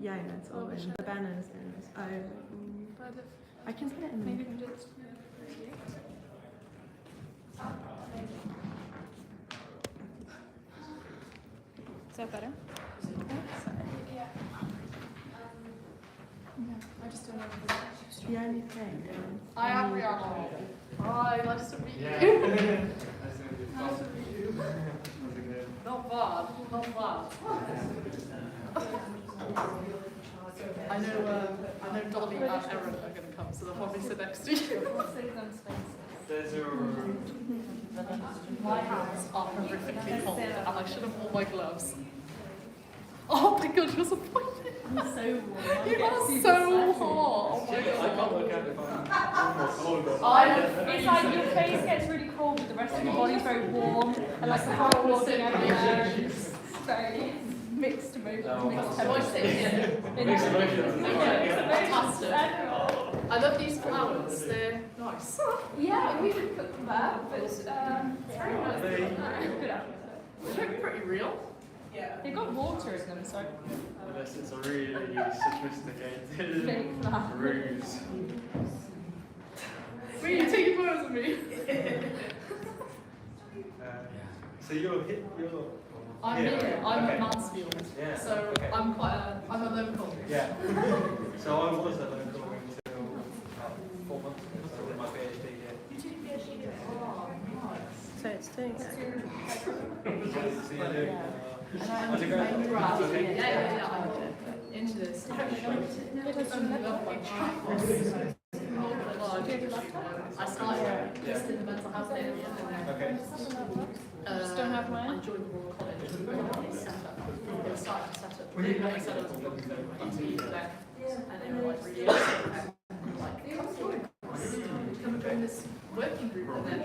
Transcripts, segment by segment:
Yeah, it's all in. The banners and I can put it in. Maybe we can just. Is that better? Yeah. I just don't know. The only thing is I am Rihanna. Hi, nice to meet you. Nice to meet you. Not bad, not bad. I know Dolly and Erin are going to come, so they'll probably sit next to you. My hands are horrifically cold, and I should have worn my gloves. Oh my god, you're so pointed. I'm so warm. You are so hot. Oh my god. I can't work out if It's like your face gets really cold, but the rest of your body's very warm, and like the whole walking everywhere. It's very mixed emotions, mixed Fantastic. I love these flowers, they're nice. Yeah, we could put them back, but it's very nice. Good out. They look pretty real. Yeah. They've got water in them, so. unless it's a really sophisticated Fake flower. ruse. Will you take photos of me? So you're I'm here. I'm okay. at Mansfield. Yeah. So okay. I'm a local. Yeah. So I was a local until about 4 months ago. So I did my PhD here. so it's doing it. So you're doing Undergrad. Okay. Yeah. I'm into this. I started just in the mental health area. Okay. Just don't have mine? I joined the Royal College. They were starting to set up. They set up a book club and they were like really like, come and join this working group and then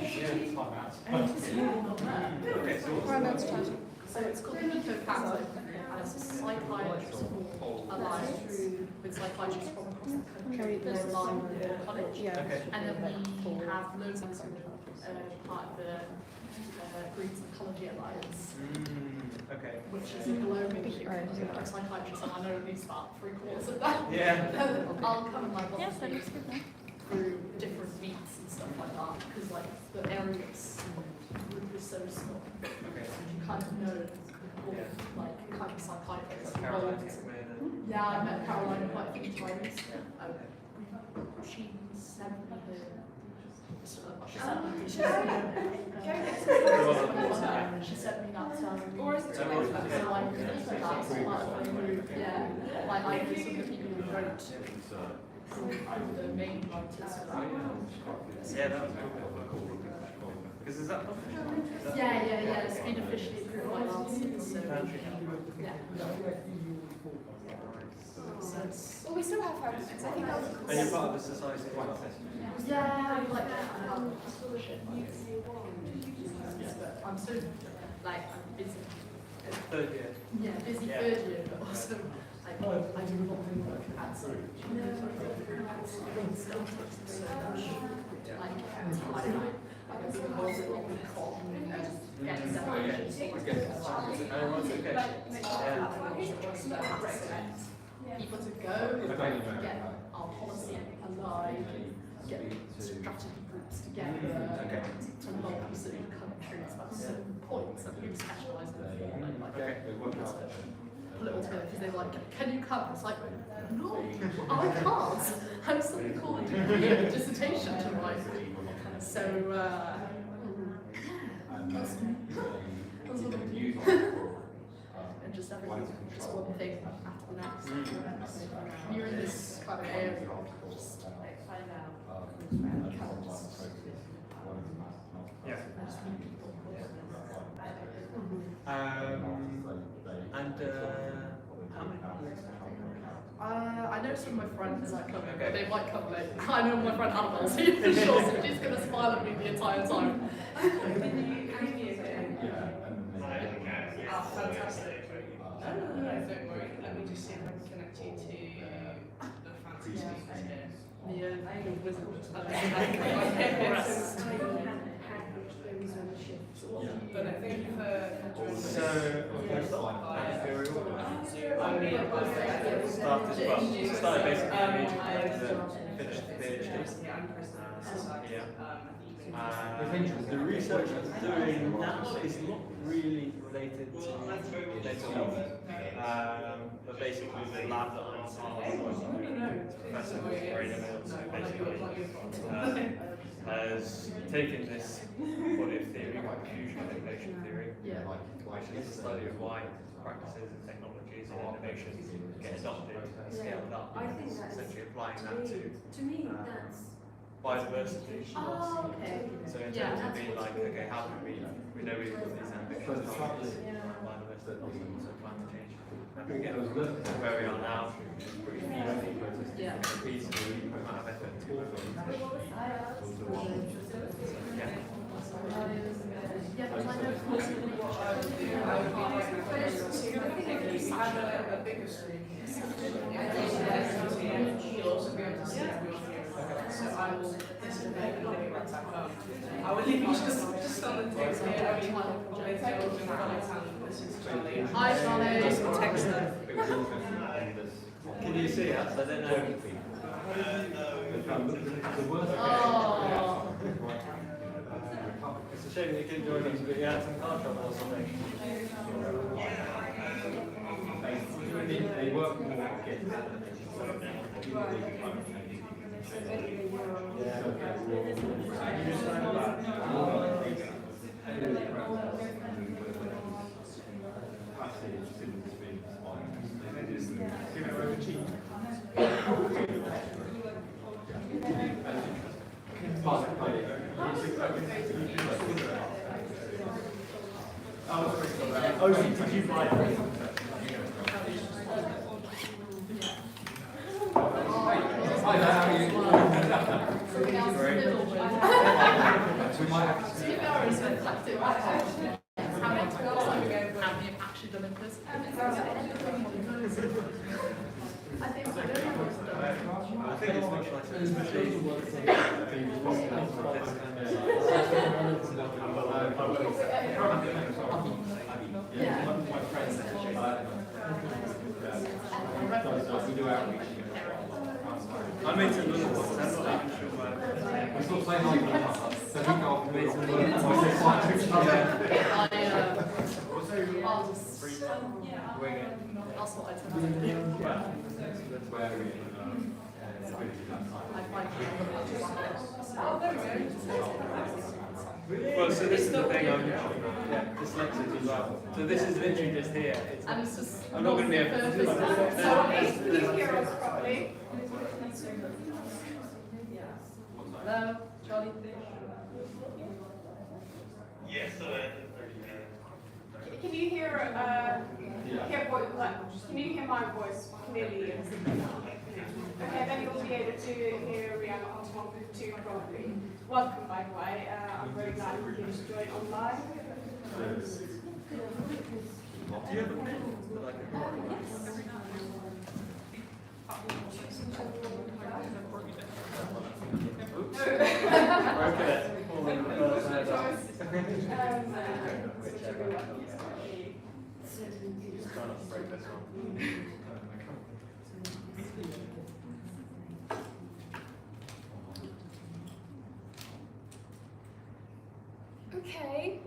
so it's called the Eco-Catholic and it's a psychiatrist aligned with psychiatrists from across the country. They're aligned with the college. Yeah. Okay. And then we have loads of part of the Green Psychology Alliance, Okay. which is a global psychiatrist, and I know at least about 3/4 of that. Yeah. I'll come and like Yes, that looks good now. through different meets and stuff like that, because like the areas is so small. Okay. You kind of know what kind of psychiatrists Caroline. involved. Yeah, I met Caroline quite a few times. She sent me she sent me that yeah, like I know some of the people who wrote the main writers for that. Yeah, that was cool. Because is that Yeah, it's been officially approved by Lancet, so yeah. Well, we still have photos. I think that was cool. And you're part of the society as well? Yeah, like scholarship. But I'm so like I'm busy. Third year. Yeah, busy third year, but also like I do a lot of work at so much. Like people to go, get our policy alive, get strategy groups together, to multi-city countries, that's so points that we specialise in like little together because they were like, can you come? It's like, no, I can't. I have something called a degree and dissertation to write. So, that's what I do. And just everything, just one thing after the next. You're in this kind of area, just find out. Yeah. And how many? I know some of my friends are coming, but they might come late. I know my friend Annabelle's here for sure, so she's going to smile at me the entire time. Fantastic. No, don't worry. Let me just see if I can connect you to the fancy speakers here. The wizard. But I thank you for joining us. So, Imperial. started basically immediately, finished the PhD. Yeah. The research I'm doing now is not really related to mental health, but basically the lab that I'm on, Professor Breda Mills, so basically has taken this what-if theory, like fusion innovation theory, which is the study of why practices and technologies and innovations get adopted and scaled up, essentially applying that to biodiversity. Oh, okay. So in terms of being like, okay, how can we know we've got these ambitious targets around biodiversity, also climate change, how can we get where we are now, pretty feasible amount of effort to I will leave you just on the text here. I mean, Hi, Charlie. just text them. Can you see us? I don't know. Oh. It's a shame that you couldn't join us, but you had some car trouble or something. They work more against Oh, did you buy it? Hi there, how are you? Something else in the middle. We might have to 2 hours reflective. How many times have you actually done it this? I think so. I think it's much like especially we do outreach. I made some little ones, I'm not even sure where. We still play like that. So we go off I'll sort it tonight. where we I find Well, so this is the thing, I'm dyslexic as well. So this is literally just here. It's, and it's just I'm not going to be able to do perfect. that. Can you hear us properly? Hello, Charlie. Yes, Can you hear can you hear my voice clearly? Okay, then you'll be able to hear Rihanna on 152 probably. Welcome, by the way. I'm very glad you came to join online. Do you have a pen? Like Okay,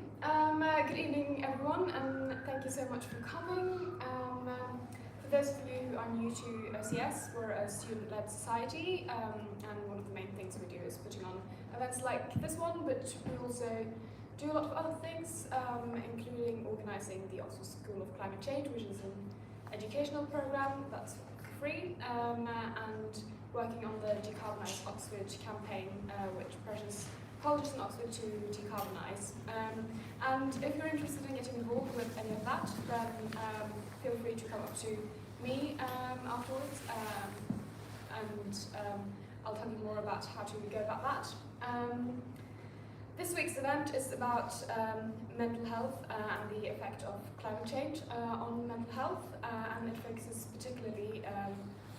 good evening everyone, and thank you so much for coming. For those of you who are new to OCS, we're a student-led society, and one of the main things we do is putting on events like this one, but we also do a lot of other things, including organising the Oxford School of Climate Change, which is an educational programme that's free, and working on the Decarbonise Oxford campaign, which pressures colleges in Oxford to decarbonise. And if you're interested in getting involved with any of that, then feel free to come up to me afterwards, and I'll tell you more about how to go about that. This week's event is about mental health and the effect of climate change on mental health, and it focuses particularly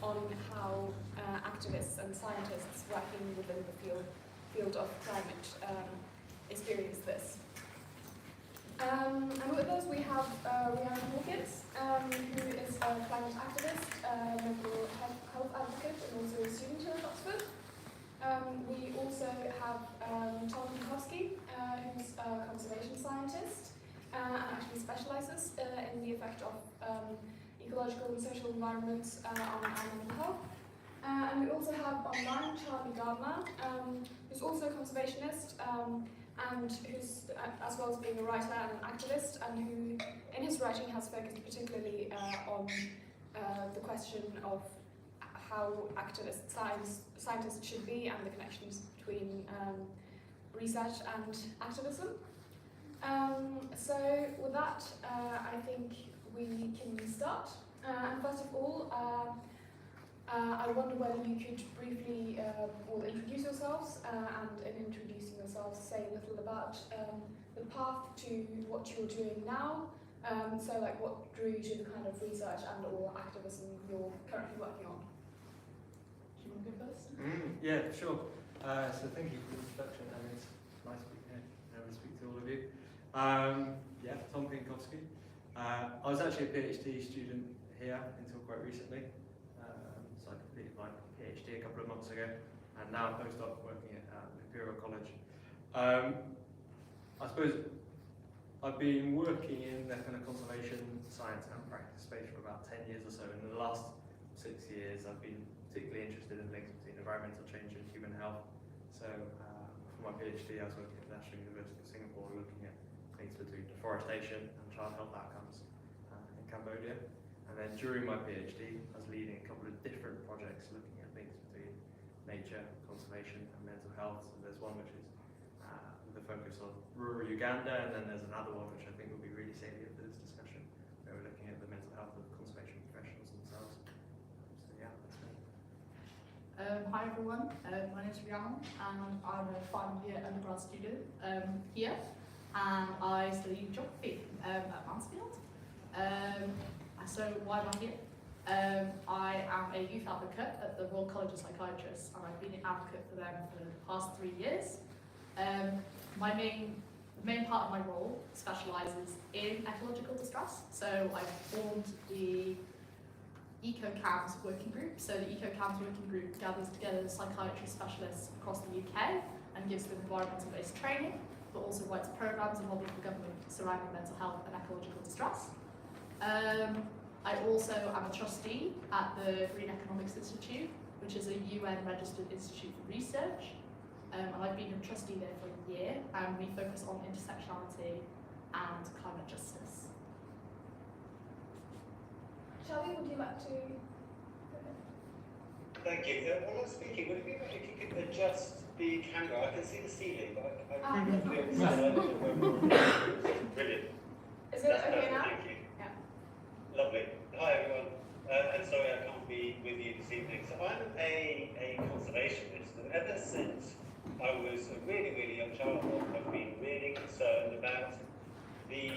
on how activists and scientists working within the field of climate experience this. And with us we have Rihanna Hawkins, who is a climate activist, member We also have Tom Minkowski, who's a conservation scientist and actually specialises in the effect of ecological and social environments on animal health. And we also have online Charlie Gardner, who's also a conservationist and who's, as well as being a writer and an activist, and who in his writing has focused particularly on the question of how scientists should be and the connections between research and activism. So with that, I think we can start. And first of all, I wonder whether you could briefly introduce yourselves and in introducing yourselves say a little about the path to what you're doing now. So like what drew you to the kind of research and or activism you're currently working on. Do you want to go first? Yeah, sure. So thank you for the introduction, and it's nice to be here and speak to all of you. Yeah, Tom Minkowski. I was actually a PhD student here until quite recently. So I completed my PhD a couple of months ago, and now I'm postdoc working at Imperial College. I suppose I've been working in the kind of conservation science and practice space for about 10 years or so. In the last 6 years, I've been particularly interested in links between environmental change and human health. So for my PhD, I was working at the National University of Singapore, looking at links between deforestation and child health outcomes in Cambodia. And then during my PhD, I was leading a couple of different projects looking at links between nature, conservation, and mental health. So there's one which is with a focus on rural Uganda, and then there's another one which I think will be really salient for this discussion, where we're looking at the mental health of conservation professionals themselves. So yeah, that's me. Hi everyone, my name is Rihanna and I'm a final year undergrad student here, and I study geography at Mansfield. So why am I here? I am a youth advocate at the Royal College of Psychiatrists, and I've been an advocate for them for the past 3 years. The main part of my role specialises in ecological distress. So I've formed the EcoCAMS working group. So the EcoCAMS working group gathers together psychiatry specialists across the UK and gives them environmental-based training, but also writes programmes and lobby for government surrounding mental health and ecological distress. I also am a trustee at the Green Economics Institute, which is a UN-registered institute for research. And I've been a trustee there for a year, and we focus on intersectionality and climate justice. Charlie, would you like to? Thank you. While I'm speaking, would it be better if you could adjust the camera? I can see the ceiling, but I can't feel the Brilliant. Is it okay now? Thank you. Yeah. Lovely. Hi everyone. And sorry I can't be with you this evening. So I'm a conservationist, and ever since I was a really young child, I've been really concerned about the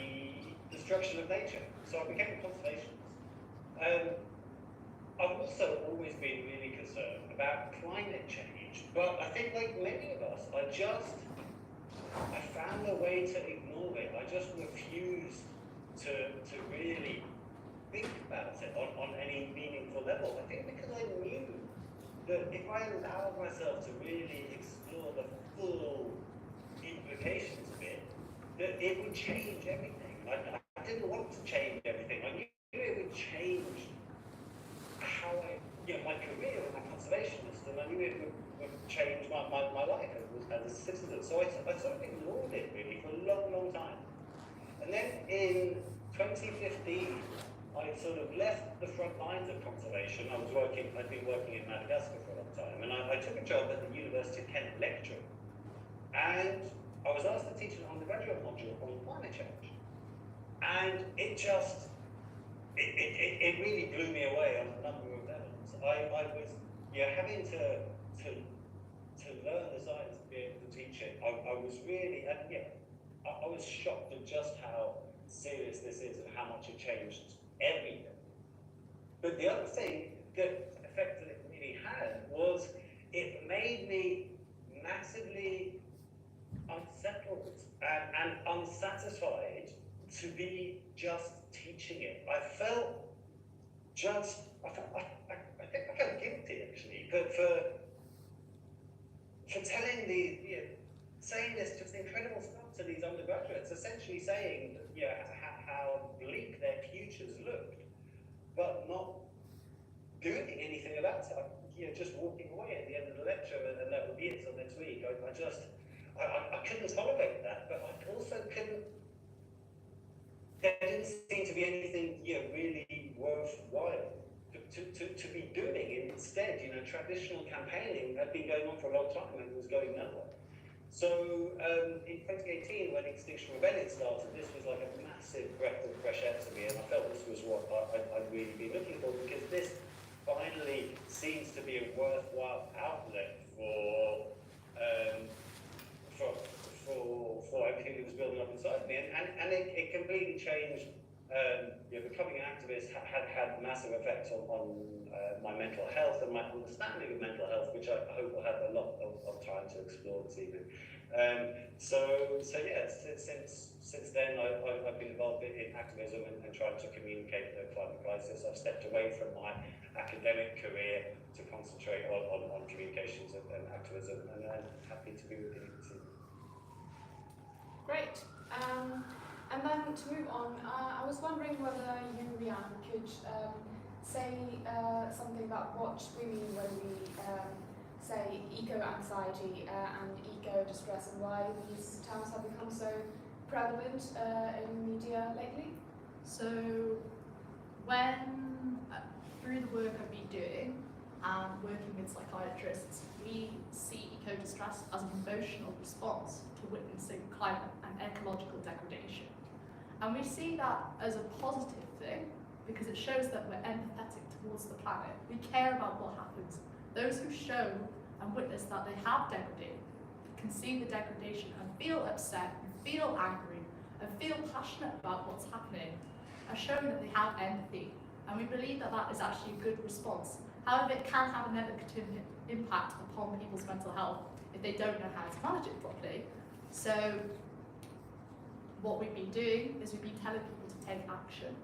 destruction of nature. So I became a conservationist. I've also always been really concerned about climate change, but I think like many of us, I found a way to ignore it. I just refused to really think about it on any meaningful level. I think because I knew that if I allowed myself to really explore the full implications of it, that it would change everything. I didn't want to change everything. I knew it would change how my career as a conservationist, and I knew it would change my life as a citizen. So I sort of ignored it really for a long time. And then in 2015, I sort of left the front lines of conservation. I'd been working in Madagascar for a long time, and I took a job at the University of Kent lecturing. And I was asked to teach an undergraduate module on climate change. And it really blew me away on a number of levels. I was having to learn the science to be able to teach it. I was really, I was shocked at just how serious this is and how much it changed everything. But the other thing that effect that it really had was it made me massively unsettled and unsatisfied to be just teaching it. I felt guilty actually for telling saying this just incredible stuff to these undergraduates, essentially saying how bleak their futures looked, but not doing anything about it. Just walking away at the end of the lecture, and that would be it till next week. I couldn't tolerate that, but I also couldn't. There didn't seem to be anything really worthwhile to be doing. Instead, traditional campaigning had been going on for a long time and was going nowhere. So in 2018, when Extinction Rebellion started, this was like a massive breath of fresh air to me, and I felt this was what I'd really been looking for, because this finally seems to be a worthwhile outlet for everything that was building up inside me, and it completely changed. Becoming an activist had massive effects on my mental health and my understanding of mental health, which I hope we'll have a lot of time to explore this evening. Since then I've been involved in activism and trying to communicate the climate crisis. I've stepped away from my academic career to concentrate on communications and activism, and I'm happy to be with you this evening. Great. And then to move on, I was wondering whether you, Rian, could say something about what we mean when we say eco-anxiety and eco-distress, and why these terms have become so prevalent in media lately. So when, through the work I've been doing and working with psychiatrists, we see eco-distress as an emotional response to witnessing climate and ecological degradation. And we see that as a positive thing because it shows that we're empathetic towards the planet. We care about what happens. Those who show and witness that they have degraded can see the degradation and feel upset, and feel angry, and feel passionate about what's happening, are showing that they have empathy. And we believe that that is actually a good response. However, it can have a negative impact upon people's mental health if they don't know how to manage it properly. So what we've been doing is we've been telling people to take action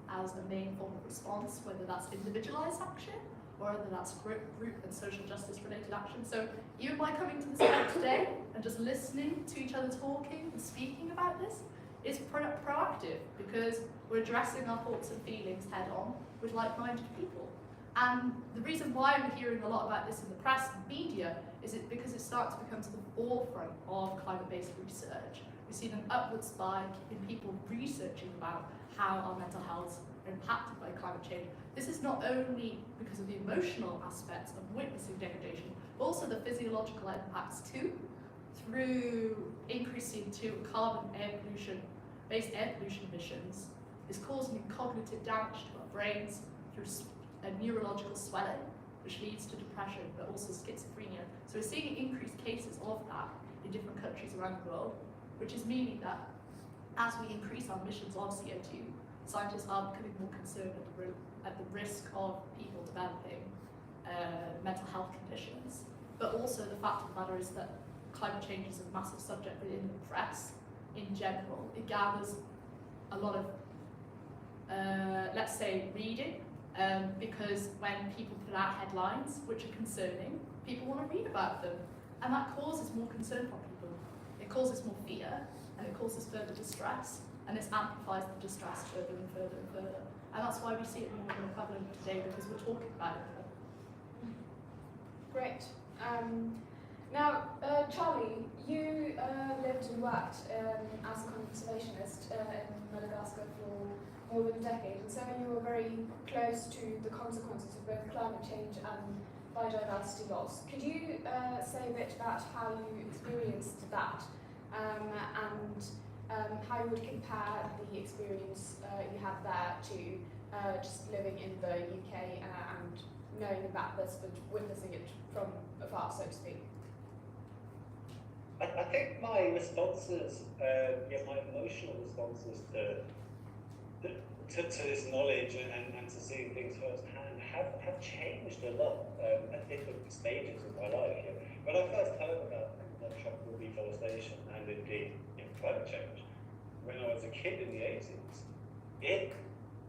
as the main form of response, whether that's individualized action or whether that's group and social justice related action. So even by coming to this event today and just listening to each other talking and speaking about this is proactive, because we're addressing our thoughts and feelings head on with like-minded people. And the reason why we're hearing a lot about this in the press and media is because it starts to become to the forefront of climate-based research. We see an upward spike in people researching about how our mental health are impacted by climate change. This is not only because of the emotional aspects of witnessing degradation, but also the physiological impacts too, through increased CO2 and carbon based air pollution emissions is causing cognitive damage to our brains through neurological swelling, which leads to depression, but also schizophrenia. So we're seeing increased cases of that in different countries around the world, which is meaning that as we increase our emissions of CO2, scientists are becoming more concerned at the risk of people developing mental health conditions. But also the fact of the matter is that climate change is a massive subject within the press in general. It gathers a lot of, let's say, reading, because when people put out headlines which are concerning, people want to read about them. And that causes more concern for people. It causes more fear, and it causes further distress, and this amplifies the distress further and further and further. And that's why we see it more and more prevalent today, because we're talking about it more. Great. Now, Charlie, you lived and worked as a conservationist in Madagascar for more than a decade, and so you were very close to the consequences of both climate change and biodiversity loss. Could you say a bit about how you experienced that and how you would compare the experience you had there to just living in the UK and knowing about this but witnessing it from afar, so to speak? I think my responses, my emotional responses to this knowledge and to seeing things firsthand have changed a lot at different stages of my life. When I first heard about tropical deforestation and indeed climate change, when I was a kid in the 80s,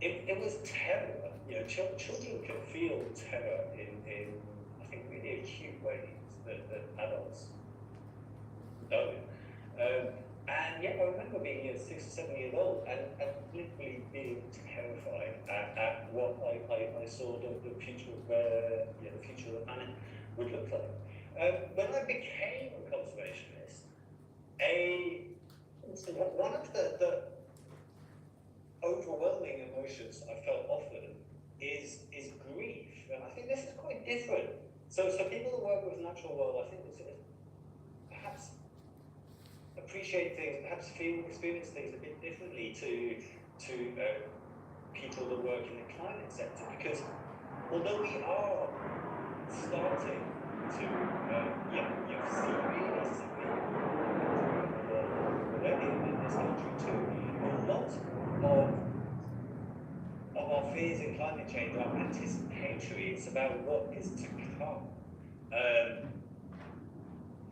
it was terror. Children can feel terror in I think really acute ways. that adults don't. And yeah, I remember being 6 or 7 years old and literally being terrified at what I saw the future of the future of the planet would look like. When I became a conservationist, one of the overwhelming emotions I felt often is grief, and I think this is quite different. So people who work with the natural world, I think, perhaps appreciate things, perhaps experience things a bit differently to people that work in the climate sector, because although we are starting to see really severe already in this country too, a lot of our fears in climate change are anticipatory. It's about what is to come. And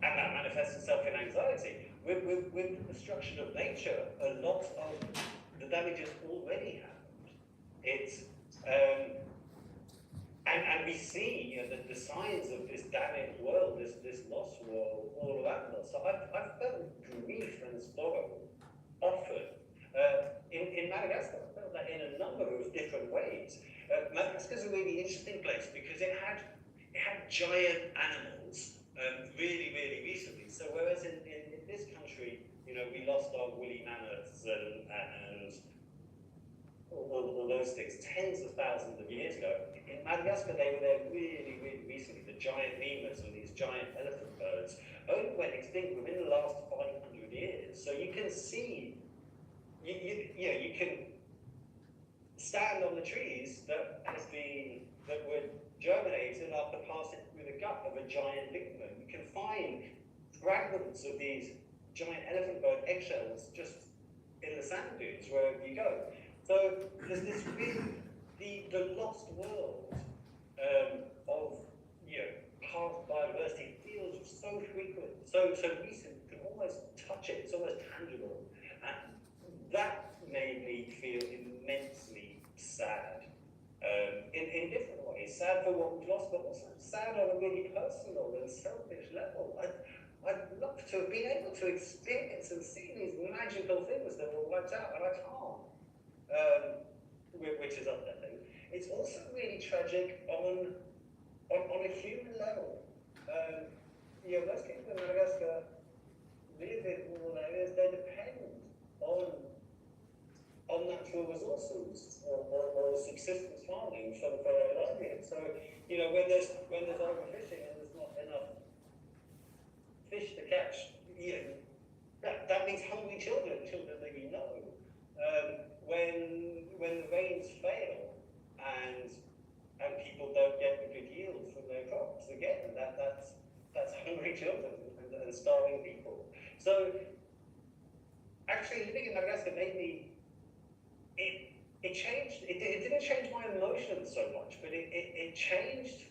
that manifests itself in anxiety. With the destruction of nature, a lot of the damage has already happened. It's and we see the signs of this damaged world, this lost world all around us. So I've felt grief and sorrow often. In Madagascar, I felt that in a number of different ways. Madagascar is a really interesting place because it had giant animals really recently. So whereas in this country, we lost our woolly mammoths and all those things tens of thousands of years ago, in Madagascar they were there really recently. The giant lemurs and these giant elephant birds only went extinct within the last 500 years. So you can see, you can stand on the trees that were germinated after passing through the gut of a giant lemur. You can find fragments of these giant elephant bird eggshells just in the sand dunes wherever you go. So there's this really the lost world of past biodiversity feels so frequent, so recent. You can almost touch it. It's almost tangible, and that made me feel immensely sad. In different ways, sad for what we've lost, but also sad on a really personal and selfish level. I'd love to have been able to experience and see these magical things that were wiped out, and I can't, which is upsetting. It's also really tragic on a human level. Most people in Madagascar live in rural areas. They depend on natural resources or subsistence farming for their livelihood. So when there's overfishing and there's not enough fish to catch, that means hungry children that you know. When the rains fail and people don't get a good yield from their crops, again, that's hungry children and starving people. So actually living in Madagascar made me, it changed, it didn't change my emotions so much, but it changed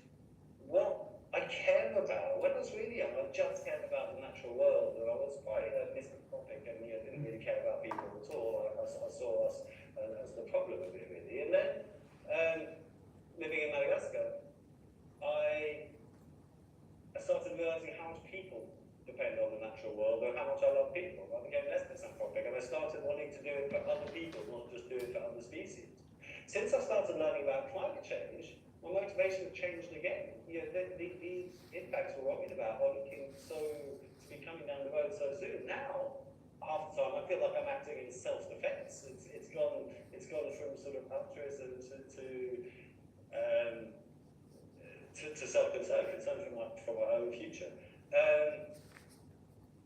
what I care about. When I was really young, I just cared about the natural world, and I was quite misanthropic and didn't really care about people at all. I saw us as the problem of it, really. And then, living in Madagascar, I started realizing how much people depend on the natural world and how much I love people. I became less misanthropic, and I started wanting to do it for other people, not just do it for other species. Since I started learning about climate change, my motivation has changed again. These impacts we're worried about are looking to be coming down the road so soon. Now, half the time, I feel like I'm acting in self-defense. It's gone from sort of altruism to self-concern, concern for my own future.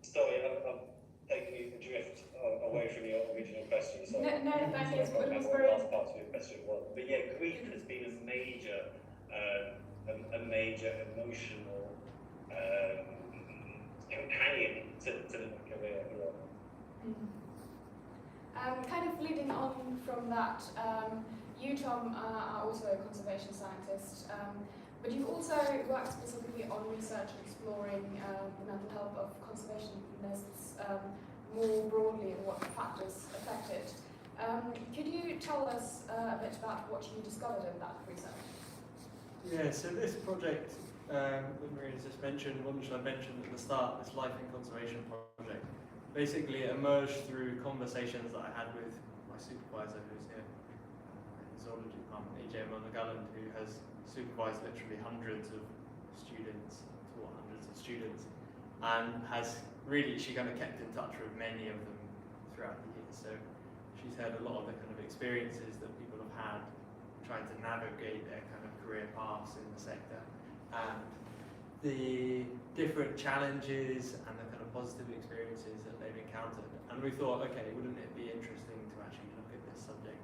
Sorry, I'm taking you adrift away from your original question. So no, thank you. I It was what very. the last part of your question was. But yeah, grief has been a major emotional companion to my career. Kind of leading on from that, you, Tom, are also a conservation scientist, but you've also worked specifically on research exploring the mental health of conservationists more broadly and what factors affect it. Could you tell us a bit about what you discovered in that research? Yeah, so this project that Maria's just mentioned, one which I mentioned at the start, this Life in Conservation project, basically it emerged through conversations that I had with my supervisor, who's here in the zoology department, EJ McGullen, who has supervised literally hundreds of students, taught hundreds of students, and has really, she kind of kept in touch with many of them throughout the years. So she's had a lot of the kind of experiences that people have had trying to navigate their kind of career paths in the sector, and the different challenges and the kind of positive experiences that they've encountered. And we thought, okay, wouldn't it be interesting to actually look at this subject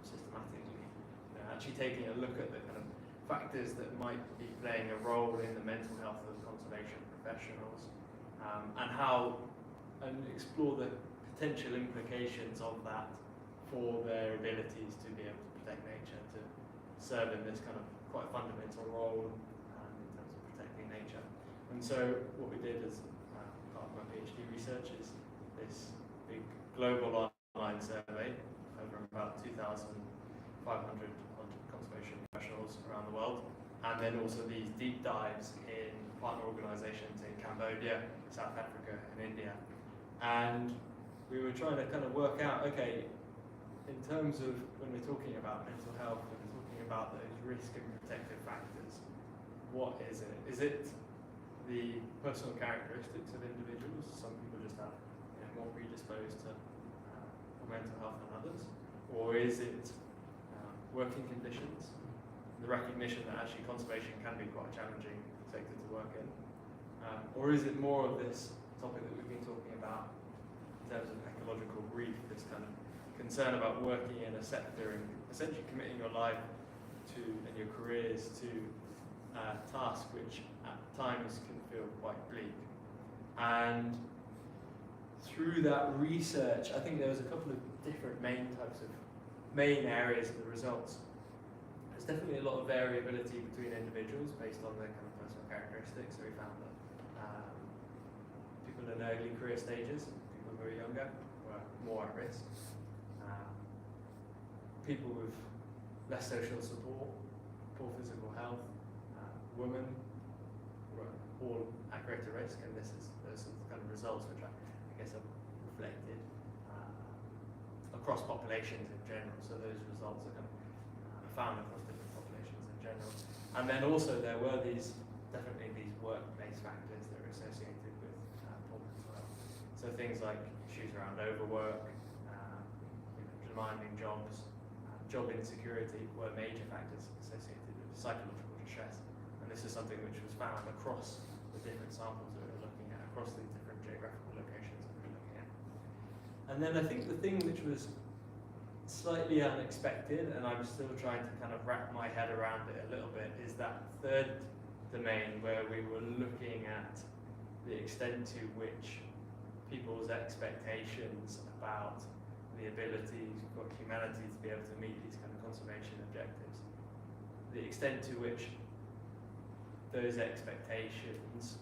systematically? You know, actually taking a look at the kind of factors that might be playing a role in the mental health of conservation professionals, and explore the potential implications of that for their abilities to be able to protect nature, to serve in this kind of quite fundamental role in terms of protecting nature. And so what we did as part of my PhD research is this big global online survey over about 2,500 conservation professionals around the world, and then also these deep dives in partner organisations in Cambodia, South Africa and India. And we were trying to kind of work out, okay, in terms of when we're talking about mental health, when we're talking about those risk and protective factors, what is it? Is it the personal characteristics of individuals? Some people just have, you know, more predisposed to mental health than others, or is it working conditions? The recognition that actually conservation can be quite a challenging sector to work in, or is it more of this topic that we've been talking about in terms of ecological grief, this kind of concern about working in a sector and essentially committing your life to and your careers to tasks which at times can feel quite bleak. And through that research, I think there was a couple of different main areas of the results. There's definitely a lot of variability between individuals based on their kind of personal characteristics. So we found that people in early career stages, people who are younger, were more at risk. People with less social support, poor physical health, women were all at greater risk, and those are the kind of results which I guess are reflected across populations in general. So those results are kind of found across different populations in general. And then also there were definitely these work-based factors that are associated with poor mental health. So things like issues around overwork, demanding jobs, job insecurity were major factors associated with psychological distress. And this is something which was found across the different samples that we were looking at, across the different geographical locations that we were looking at. And then I think the thing which was slightly unexpected, and I'm still trying to kind of wrap my head around it a little bit, is that third domain where we were looking at the extent to which people's expectations about the ability for humanity to be able to meet these kind of conservation objectives, the extent to which those expectations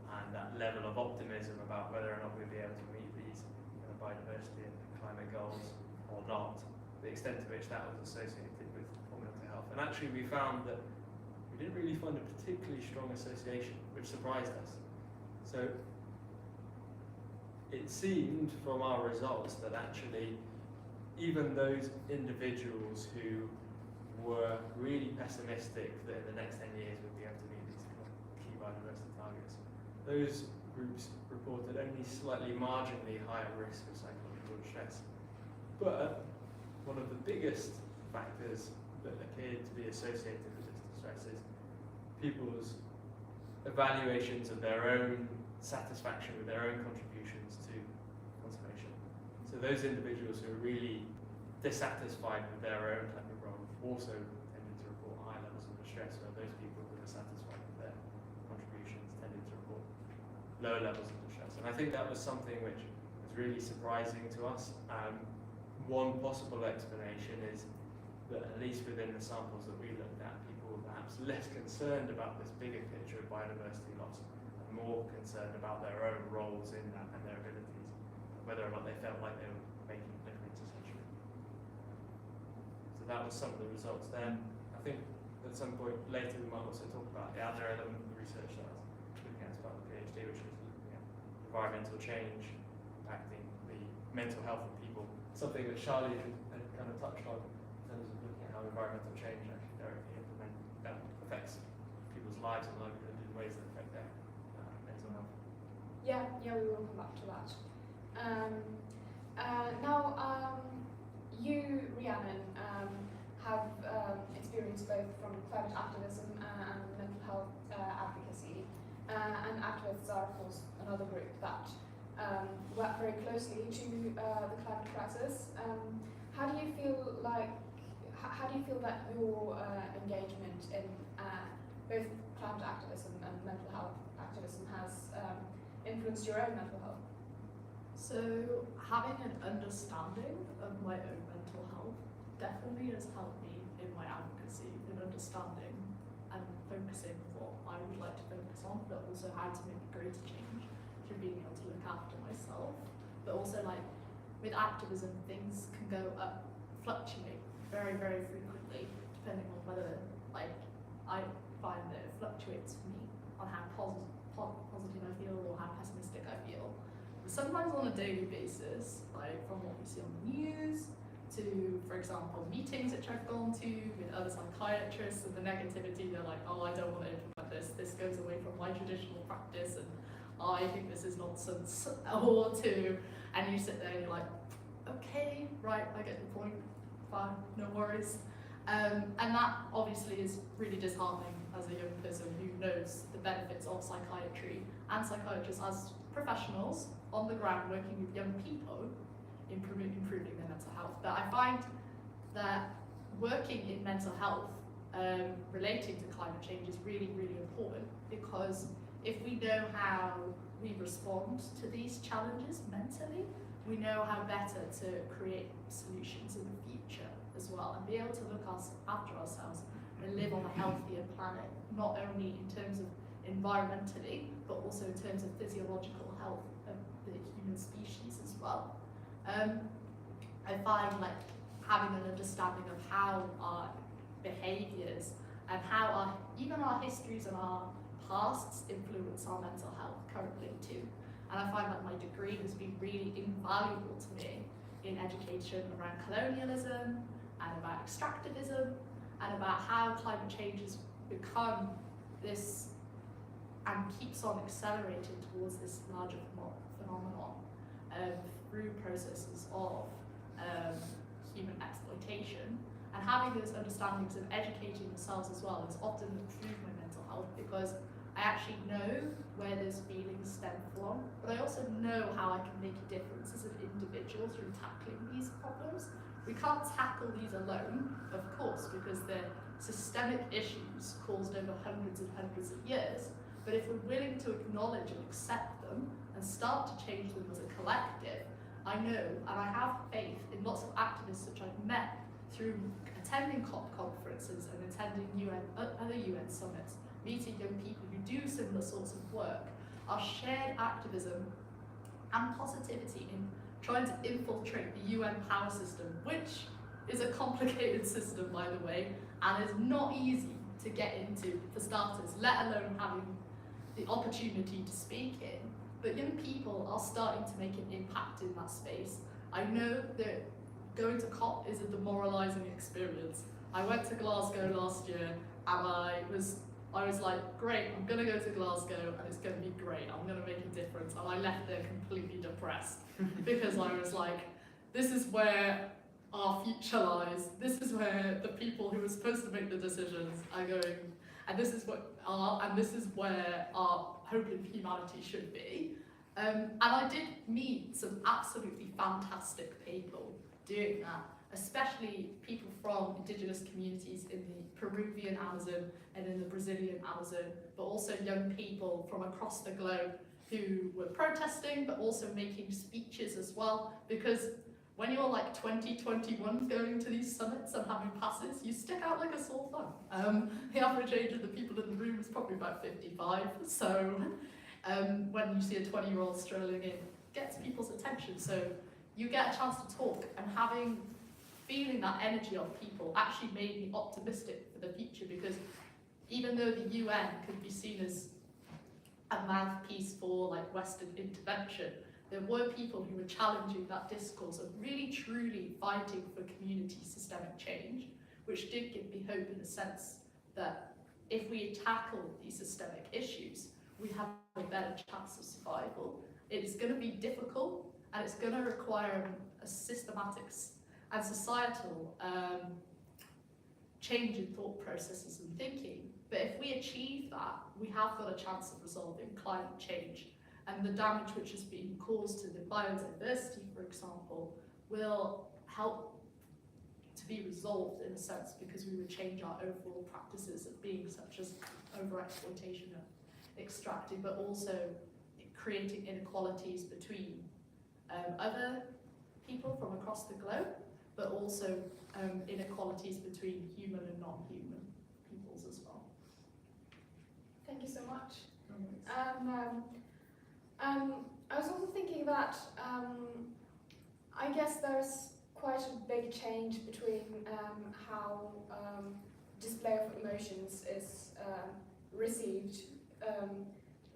and that level of optimism about whether or not we'll be able to meet these kind of biodiversity and climate goals or not, the extent to which that was associated with poor mental health. And actually we found that we didn't really find a particularly strong association, which surprised us. So it seemed from our results that actually even those individuals who were really pessimistic that in the next 10 years we'd be able to meet these key biodiversity targets, those groups reported only slightly marginally higher risk of psychological distress. But one of the biggest factors that appeared to be associated with this distress is people's evaluations of their own satisfaction with their own contributions to conservation. So those individuals who are really dissatisfied with their own type of role also tended to report high levels of distress, where those people who are satisfied with their contributions tended to report lower levels of distress. And I think that was something which was really surprising to us. One possible explanation is that at least within the samples that we looked at, people were perhaps less concerned about this bigger picture of biodiversity loss, more concerned about their own roles in that and their abilities, whether or not they felt like they were making a difference, essentially. So that was some of the results there. I think at some point later we might also talk about the other element of the research that I was looking at as part of the PhD, which is looking at environmental change impacting the mental health of people. Something that Charlie had kind of touched on in terms of looking at how environmental change actually directly affects people's lives and livelihood in ways that affect their mental health. Yeah, we will come back to that. Now, you, Rhiannon, have experience both from climate activism and mental health advocacy, and activists are, of course, another group that work very closely to the climate crisis. How do you feel that your engagement in both climate activism and mental health activism has influenced your own mental health? So having an understanding of my own mental health definitely has helped me in my advocacy, in understanding and focusing what I would like to focus on, but also how to make greater change through being able to look after myself. But also, like, with activism, things can go up, fluctuate very, very frequently, depending on whether, like, I find that it fluctuates for me on how positive I feel or how pessimistic I feel. Sometimes on a daily basis, like from what we see on the news, to, for example, meetings which I've gone to with other psychiatrists, and the negativity, they're like, oh, I don't want to implement this goes away from my traditional practice, and I think this is nonsense, or to, and you sit there and you're like, okay, right, I get the point, fine, no worries. And that obviously is really disheartening as a young person who knows the benefits of psychiatry and psychiatrists as professionals on the ground working with young people, improving their mental health. But I find that working in mental health relating to climate change is really, really important, because if we know how we respond to these challenges mentally, we know how better to create solutions in the future as well, and be able to look after ourselves and live on a healthier planet, not only in terms of environmentally, but also in terms of physiological health of the human species as well. I find like having an understanding of how our behaviours and how even our histories and our pasts influence our mental health currently too. And I find that my degree has been really invaluable to me in education around colonialism and about extractivism and about how climate change has become this and keeps on accelerating towards this larger phenomenon through processes of human exploitation. And having those understandings of educating yourselves as well has often improved my mental health, because I actually know where those feelings stem from, but I also know how I can make a difference as an individual through tackling these problems. We can't tackle these alone, of course, because they're systemic issues caused over hundreds and hundreds of years. But if we're willing to acknowledge and accept them and start to change them as a collective, I know and I have faith in lots of activists which I've met through attending COP conferences and attending other UN summits, meeting young people who do similar sorts of work. Our shared activism and positivity in trying to infiltrate the UN power system, which is a complicated system, by the way, and is not easy to get into for starters, let alone having the opportunity to speak in. But young people are starting to make an impact in that space. I know that going to COP is a demoralising experience. I went to Glasgow last year and I was like, great, I'm gonna go to Glasgow and it's gonna be great, I'm gonna make a difference. And I left there completely depressed because I was like, this is where our future lies. This is where the people who are supposed to make the decisions are going, and this is where our hope in humanity should be. And I did meet some absolutely fantastic people doing that, especially people from indigenous communities in the Peruvian Amazon and in the Brazilian Amazon, but also young people from across the globe who were protesting, but also making speeches as well, because when you're like 20, 21 going to these summits and having passes, you stick out like a sore thumb. The average age of the people in the room is probably about 55, so when you see a 20-year-old strolling in, it gets people's attention. So you get a chance to talk, and feeling that energy of people actually made me optimistic for the future, because even though the UN could be seen as a mouthpiece for like Western intervention, there were people who were challenging that discourse of really truly fighting for community systemic change, which did give me hope in the sense that if we tackle these systemic issues, we have a better chance of survival. It is going to be difficult, and it's going to require a systematic and societal change in thought processes and thinking. But if we achieve that, we have got a chance of resolving climate change, and the damage which has been caused to the biodiversity, for example, will help to be resolved in a sense, because we would change our overall practices of being, such as over-exploitation of extracting, but also creating inequalities between other people from across the globe, but also inequalities between human and non-human peoples as well. Thank you so much. I was also thinking that I guess there's quite a big change between how display of emotions is received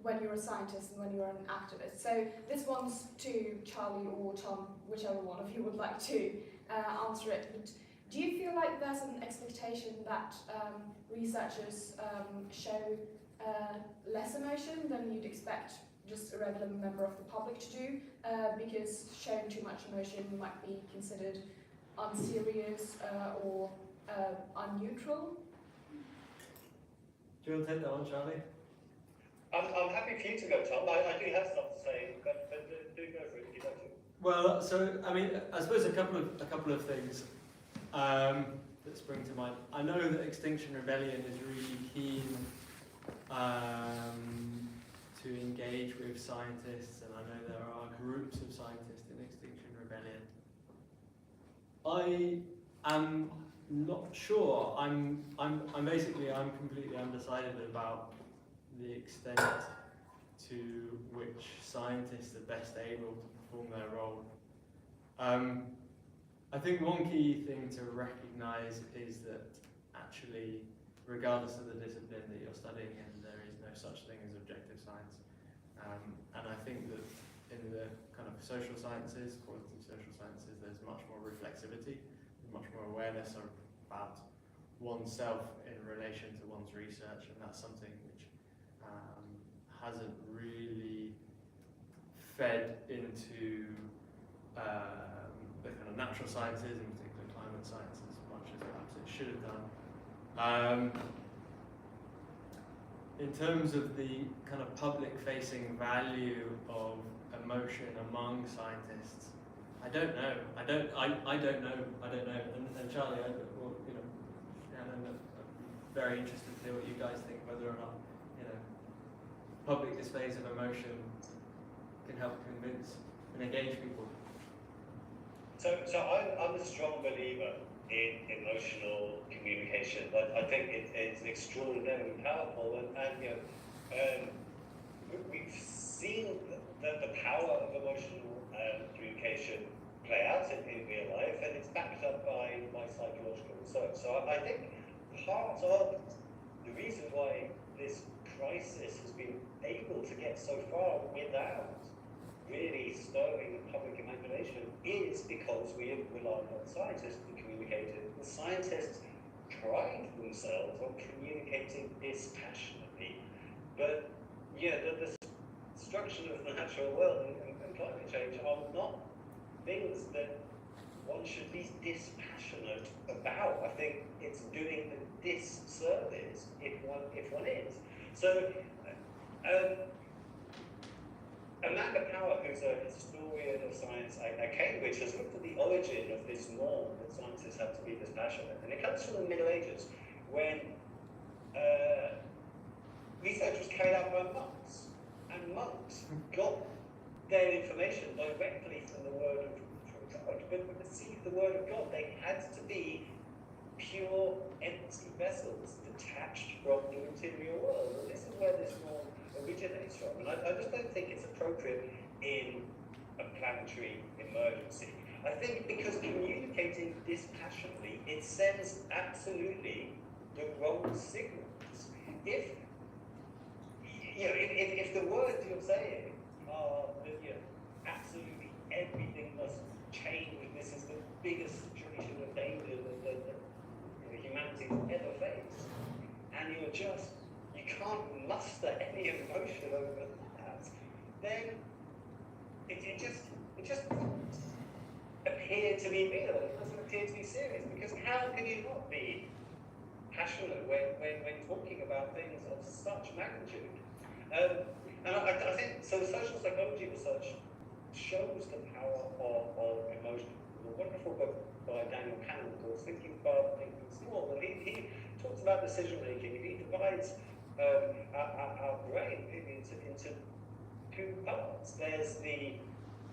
when you're a scientist and when you're an activist. So this one's to Charlie or Tom, whichever one of you would like to answer it. But do you feel like there's an expectation that researchers show less emotion than you'd expect just a regular member of the public to do, because showing too much emotion might be considered unserious or unneutral? Do you want to take that one, Charlie? I'm happy for you to go, Tom. I do have stuff to say, but do go for it if you'd like to. Well, so I mean, I suppose a couple of things that spring to mind. I know that Extinction Rebellion is really keen to engage with scientists, and I know there are groups of scientists in Extinction Rebellion. I am not sure. I'm completely undecided about the extent to which scientists are best able to perform their role. I think one key thing to recognise is that actually, regardless of the discipline that you're studying in, there is no such thing as objective science. And I think that in the kind of social sciences, qualitative social sciences, there's much more reflexivity, much more awareness about oneself in relation to one's research, and that's something which hasn't really fed into the kind of natural sciences, in particular climate science, as much as perhaps it should have done. In terms of the kind of public-facing value of emotion among scientists, I don't know. I don't know. And Charlie, I'm very interested to hear what you guys think, whether or not public displays of emotion can help convince and engage people. So I'm a strong believer in emotional communication. I think it's extraordinarily powerful, and we've seen the power of emotional communication play out in real life, and it's backed up by psychological research. So I think part of the reason why this crisis has been able to get so far without really stirring the public imagination is because we have relied on scientists to communicate it. The scientists pride themselves on communicating dispassionately, but the destruction of the natural world and climate change are not things that one should be dispassionate about. I think it's doing a disservice if one is. So, Amanda Power, who's a historian of science at Cambridge, has looked at the origin of this norm that scientists have to be dispassionate, and it comes from the Middle Ages, when research was carried out by monks, and monks got their information directly from the word of God. But to receive the word of God, they had to be pure, empty vessels, detached from the material world. And this is where this norm originates from. And I just don't think it's appropriate in a planetary emergency. I think because communicating dispassionately, it sends absolutely the wrong signals. If if the words you're saying are that absolutely everything must change, this is the biggest situation of danger that humanity has ever faced, and you can't muster any emotion over that, then it just doesn't appear to be real. It doesn't appear to be serious, because how can you not be passionate when talking about things of such magnitude? And I think so. Social psychology research shows the power of emotion. There's a wonderful book by Daniel Kahneman called Thinking Fast, Thinking Small, and he talks about decision making, and he divides our brain into two parts. There's the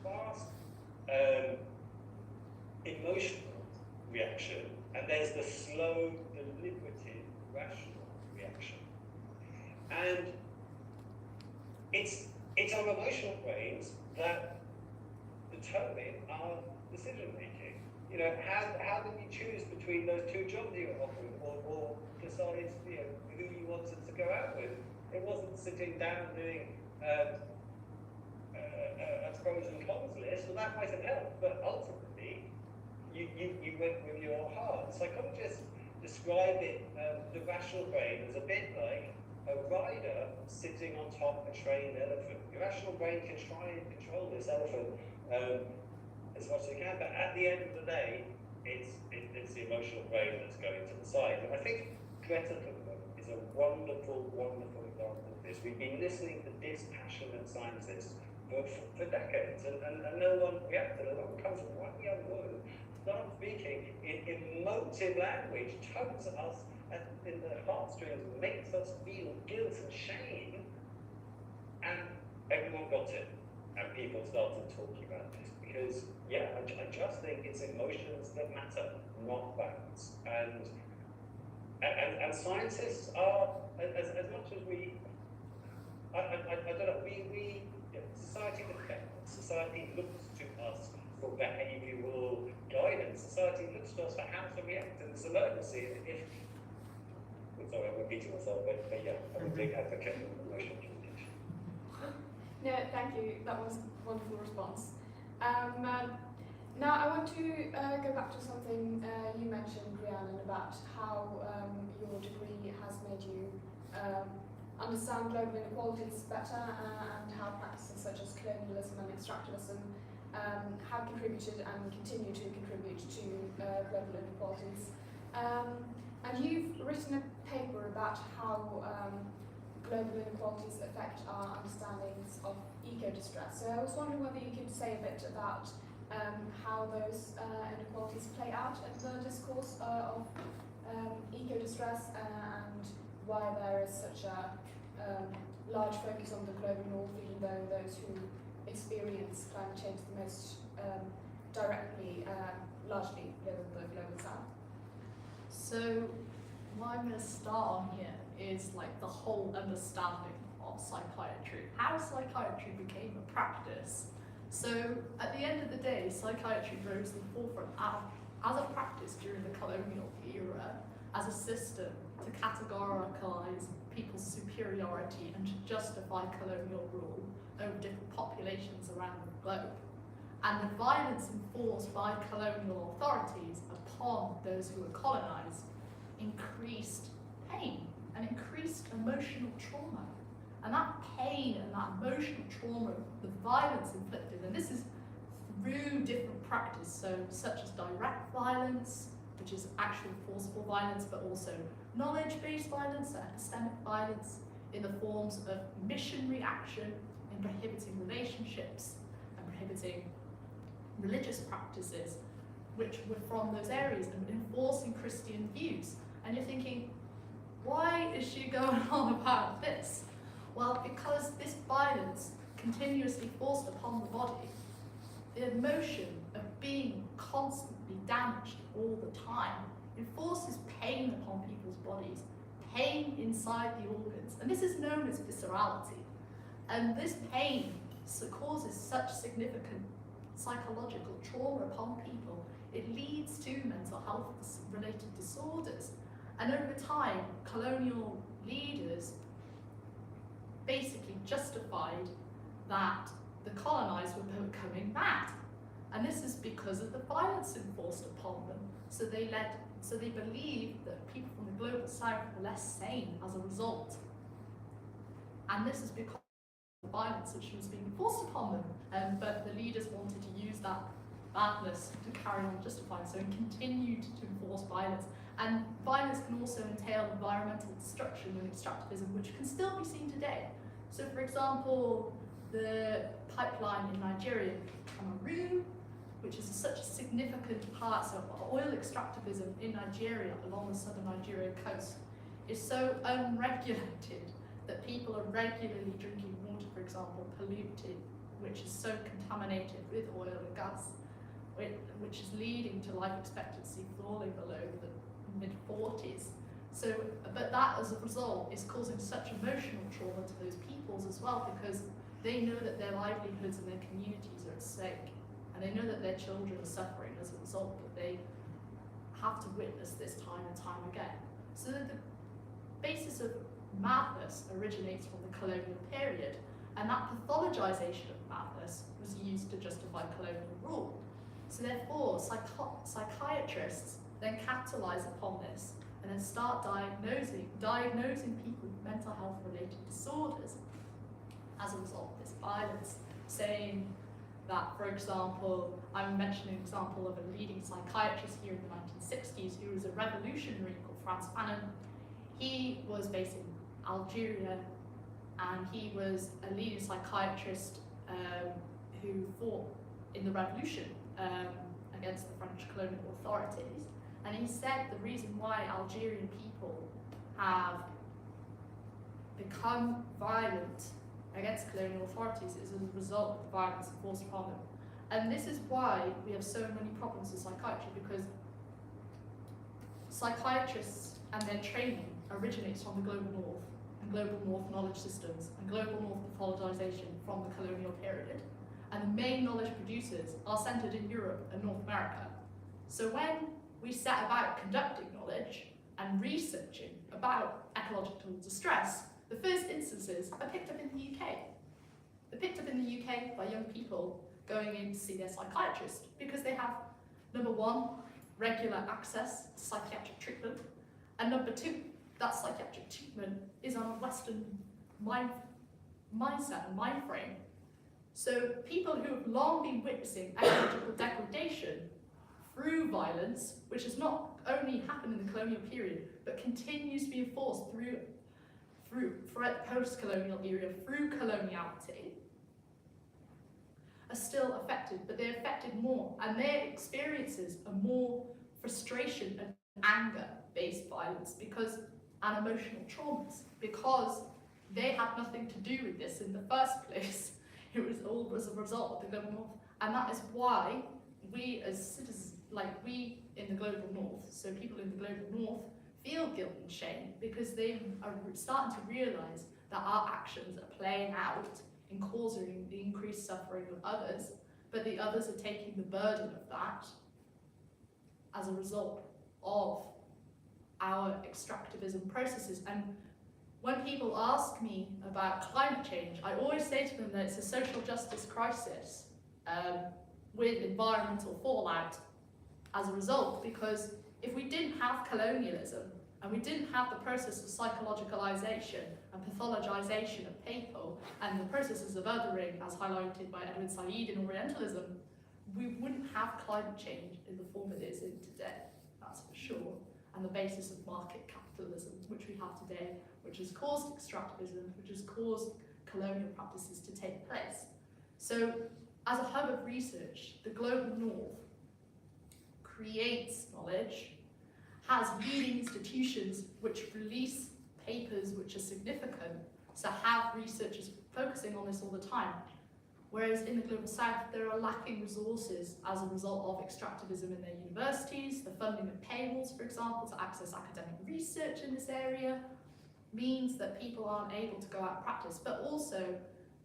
fast emotional reaction, and there's the slow, deliberative, rational reaction. And it's our emotional brains that determine our decision making. How did you choose between those two jobs you were offered, or decide who you wanted to go out with? It wasn't sitting down doing a pros and cons list. Well, that might have helped, but ultimately you went with your heart. Psychologists describe it, the rational brain, as a bit like a rider sitting on top of a trained elephant. Your rational brain can try and control this elephant as much as it can, but at the end of the day, it's the emotional brain that's going to the side. And I think Greta Thunberg is a wonderful, wonderful example of this. We've been listening to dispassionate scientists for decades, and no one reacted. No one comes from one young woman, starts speaking in emotive language, tugs us in the heartstrings, makes us feel guilt and shame, and everyone got it, and people started talking about this, because I just think it's emotions that matter, not facts. And scientists are, as much as we, I don't know, society looks to us for behavioural guidance. Society looks to us for how to react in this emergency. Sorry, I'm repeating myself, but I'm a big advocate of emotional communication. No, thank you. That was a wonderful response. Now I want to go back to something you mentioned, Rhiannon, about how your degree has made you understand global inequalities better, and how practices such as colonialism and extractivism have contributed and continue to contribute to global inequalities. And you've written a paper about how global inequalities affect our understandings of eco-distress. So I was wondering whether you could say a bit about how those inequalities play out in the discourse of eco-distress, and why there is such a large focus on the global north, even though those who experience climate change the most directly largely live in the global south. So what I'm going to start on here is like the whole understanding of psychiatry, how psychiatry became a practice. So at the end of the day, psychiatry rose to the forefront as a practice during the colonial era, as a system to categorize people's superiority and to justify colonial rule over different populations around the globe. And the violence enforced by colonial authorities upon those who were colonized increased pain and increased emotional trauma. And that pain and that emotional trauma, the violence inflicted, and this is through different practice, so such as direct violence, which is actual forcible violence, but also knowledge-based violence, epistemic violence, in the forms of missionary action, in prohibiting relationships and prohibiting religious practices, which were from those areas, and enforcing Christian views. And you're thinking, why is she going on about this? Well, because this violence continuously forced upon the body, the emotion of being constantly damaged all the time, it forces pain upon people's bodies, pain inside the organs, and this is known as viscerality. And this pain causes such significant psychological trauma upon people, it leads to mental health related disorders. And over time, colonial leaders basically justified that the colonized were becoming mad. And this is because of the violence enforced upon them. So they believed that people from the global south were less sane as a result. And this is because of the violence which was being enforced upon them. But the leaders wanted to use that badness to carry on justifying, so continued to enforce violence. And violence can also entail environmental destruction and extractivism, which can still be seen today. So for example, the pipeline in Nigeria, Cameroon, which is such a significant part of oil extractivism in Nigeria along the southern Nigeria coast, is so unregulated that people are regularly drinking water, for example, polluted, which is so contaminated with oil and gas, which is leading to life expectancy falling below the mid-40s. So, but that as a result is causing such emotional trauma to those peoples as well, because they know that their livelihoods and their communities are at stake, and they know that their children are suffering as a result, but they have to witness this time and time again. So that the basis of madness originates from the colonial period, and that pathologization of madness was used to justify colonial rule. So therefore, psychiatrists then capitalize upon this and then start diagnosing people with mental health related disorders as a result of this violence, saying that, for example, I'm mentioning an example of a leading psychiatrist here in the 1960s who was a revolutionary called Frantz Fanon. He was based in Algeria, and he was a leading psychiatrist who fought in the revolution against the French colonial authorities. And he said the reason why Algerian people have become violent against colonial authorities is as a result of the violence enforced upon them. And this is why we have so many problems with psychiatry, because psychiatrists and their training originates from the global north, and global north knowledge systems, and global north pathologization from the colonial period. And the main knowledge producers are centered in Europe and North America. So when we set about conducting knowledge and researching about ecological distress, the first instances are picked up in the UK. They're picked up in the UK by young people going in to see their psychiatrist because they have, number one, regular access to psychiatric treatment, and number two, that psychiatric treatment is on a Western mindset and mind frame. So people who have long been witnessing ecological degradation through violence, which has not only happened in the colonial period, but continues to be enforced throughout the post-colonial era through coloniality, are still affected, but they're affected more, and their experiences are more frustration and anger-based violence and emotional traumas, because they had nothing to do with this in the first place. It was all as a result of the global north, and that is why we as citizens, like we in the global north, so people in the global north, feel guilt and shame because they are starting to realise that our actions are playing out and causing the increased suffering of others, but the others are taking the burden of that as a result of our extractivism processes. And when people ask me about climate change, I always say to them that it's a social justice crisis with environmental fallout as a result, because if we didn't have colonialism and we didn't have the process of psychologicalization and pathologization of people and the processes of othering as highlighted by Edwin Said in Orientalism, we wouldn't have climate change in the form it is in today, that's for sure. And the basis of market capitalism, which we have today, which has caused extractivism, which has caused colonial practices to take place. So, as a hub of research, the global north creates knowledge, has leading institutions which release papers which are significant, so have researchers focusing on this all the time. Whereas in the global south, there are lacking resources as a result of extractivism in their universities. The funding of paywalls, for example, to access academic research in this area means that people aren't able to go out and practice, but also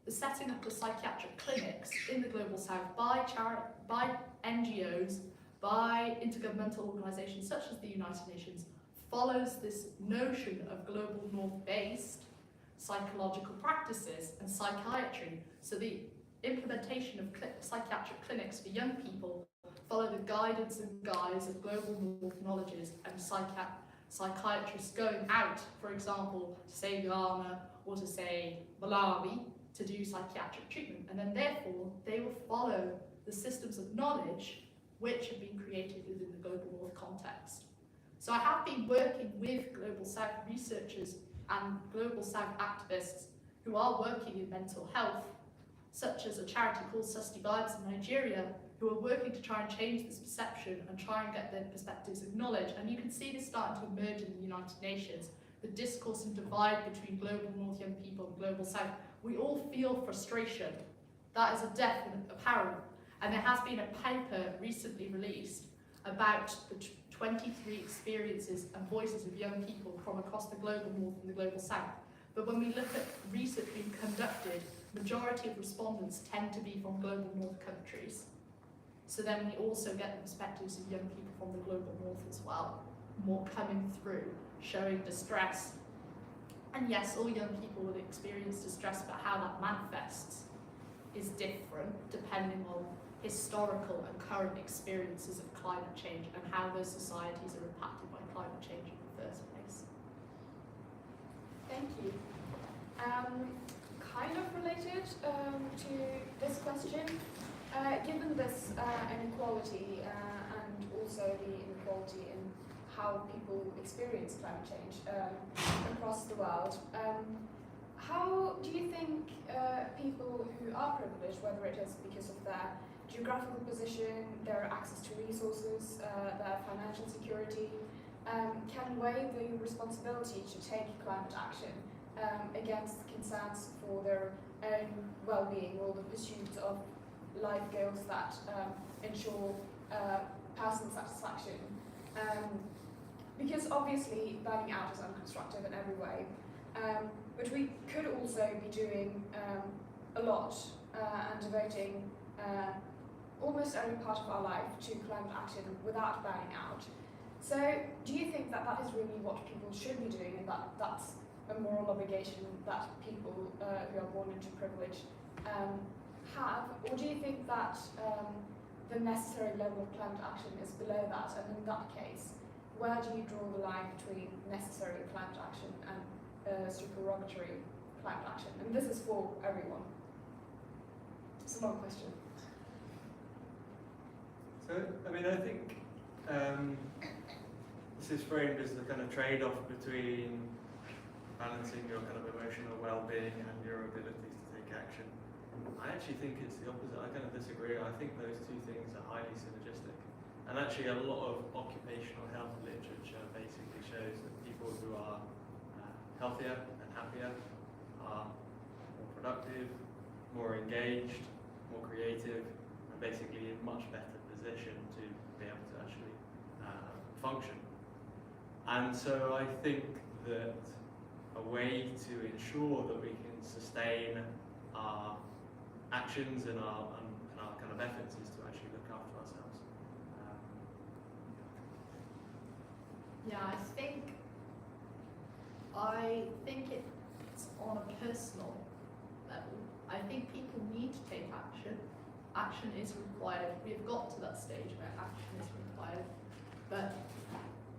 the setting up of psychiatric clinics in the global south by NGOs, by intergovernmental organisations such as the United Nations, follows this notion of global north-based psychological practices and psychiatry. So the implementation of psychiatric clinics for young people follow the guidance and guise of global north knowledges and psychiatrists going out, for example, to say Ghana or to say Malawi to do psychiatric treatment. And then therefore, they will follow the systems of knowledge which have been created within the global north context. So I have been working with global south researchers and global south activists who are working in mental health, such as a charity called Susty Vibes in Nigeria, who are working to try and change this perception and try and get their perspectives acknowledged. And you can see this starting to emerge in the United Nations, the discourse and divide between global north young people and global south. We all feel frustration. That is a definite apparent. And there has been a paper recently released about the 23 experiences and voices of young people from across the global north and the global south. But when we look at research being conducted, majority of respondents tend to be from global north countries. So then we also get the perspectives of young people from the global north as well, more coming through, showing distress. And yes, all young people will experience distress, but how that manifests is different depending on historical and current experiences of climate change and how those societies are impacted by climate change in the first place. Thank you. Kind of related to this question, given this inequality and also the inequality in how people experience climate change across the world, how do you think people who are privileged, whether it is because of their geographical position, their access to resources, their financial security, can weigh the responsibility to take climate action against concerns for their own well-being or the pursuit of life goals that ensure personal satisfaction? Because obviously burning out is unconstructive in every way, but we could also be doing a lot and devoting almost every part of our life to climate action without burning out. So do you think that that is really what people should be doing, and that that's a moral obligation that people who are born into privilege have? Or do you think that the necessary level of climate action is below that, and in that case, where do you draw the line between necessary climate action and supererogatory climate action? And this is for everyone. It's a long question. So, I mean, I think this is framed as the kind of trade-off between balancing your kind of emotional well-being and your abilities to take action. I actually think it's the opposite. I kind of disagree. I think those two things are highly synergistic. And actually a lot of occupational health literature basically shows that people who are healthier and happier are more productive, more engaged, more creative, and basically in much better position to be able to actually function. And so I think that a way to ensure that we can sustain our actions and our kind of efforts is to actually look after ourselves. Yeah, I think it's on a personal level. I think people need to take action. Action is required. We have got to that stage where action is required, but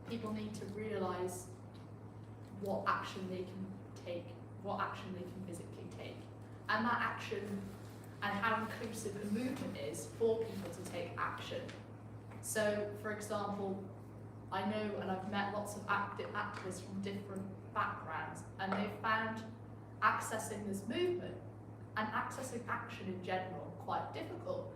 people need to realise what action they can take, what action they can physically take, and that action and how inclusive a movement is for people to take action. So, for example, I know and I've met lots of activists from different backgrounds, and they've found accessing this movement and accessing action in general quite difficult.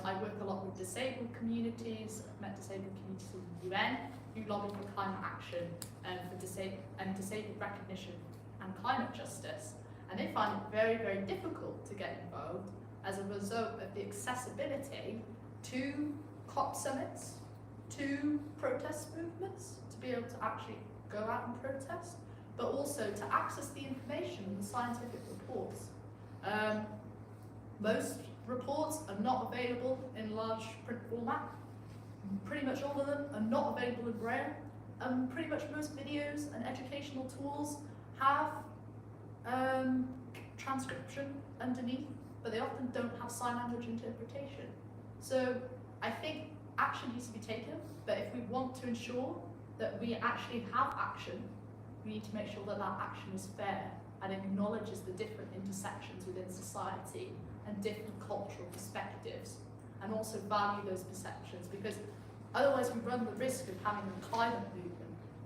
I work a lot with disabled communities. I've met disabled communities in the UN who lobby for climate action for disabled recognition and climate justice. And they find it very, very difficult to get involved as a result of the accessibility to COP summits, to protest movements, to be able to actually go out and protest, but also to access the information and the scientific reports. Most reports are not available in large print format. Pretty much all of them are not available in Braille. pretty much most videos and educational tools have transcription underneath, but they often don't have sign language interpretation. So I think action needs to be taken, but if we want to ensure that we actually have action, we need to make sure that that action is fair and acknowledges the different intersections within society and different cultural perspectives, and also value those perceptions, because otherwise we run the risk of having a climate movement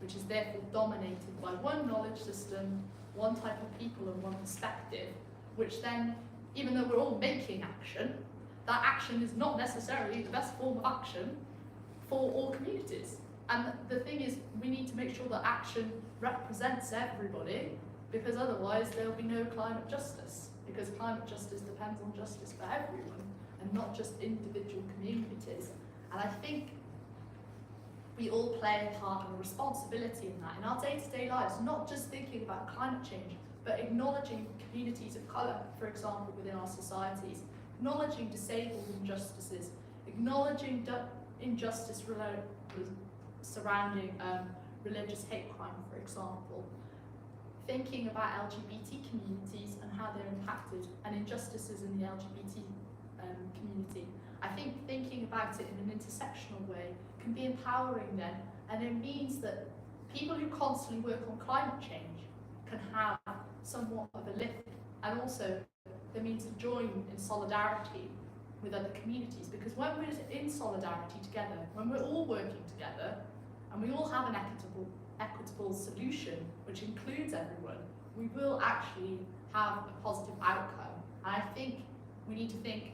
which is therefore dominated by one knowledge system, one type of people and one perspective, which then, even though we're all making action, that action is not necessarily the best form of action for all communities. And the thing is, we need to make sure that action represents everybody, because otherwise there'll be no climate justice, because climate justice depends on justice for everyone and not just individual communities. And I think we all play a part and a responsibility in that, in our day-to-day lives, not just thinking about climate change, but acknowledging communities of colour, for example, within our societies, acknowledging disabled injustices, acknowledging injustice surrounding religious hate crime, for example, thinking about LGBT communities and how they're impacted, and injustices in the LGBT community. I think thinking about it in an intersectional way can be empowering then, and it means that people who constantly work on climate change can have somewhat of a lift, and also there means a join in solidarity with other communities, because when we're in solidarity together, when we're all working together, and we all have an equitable solution which includes everyone, we will actually have a positive outcome. And I think we need to think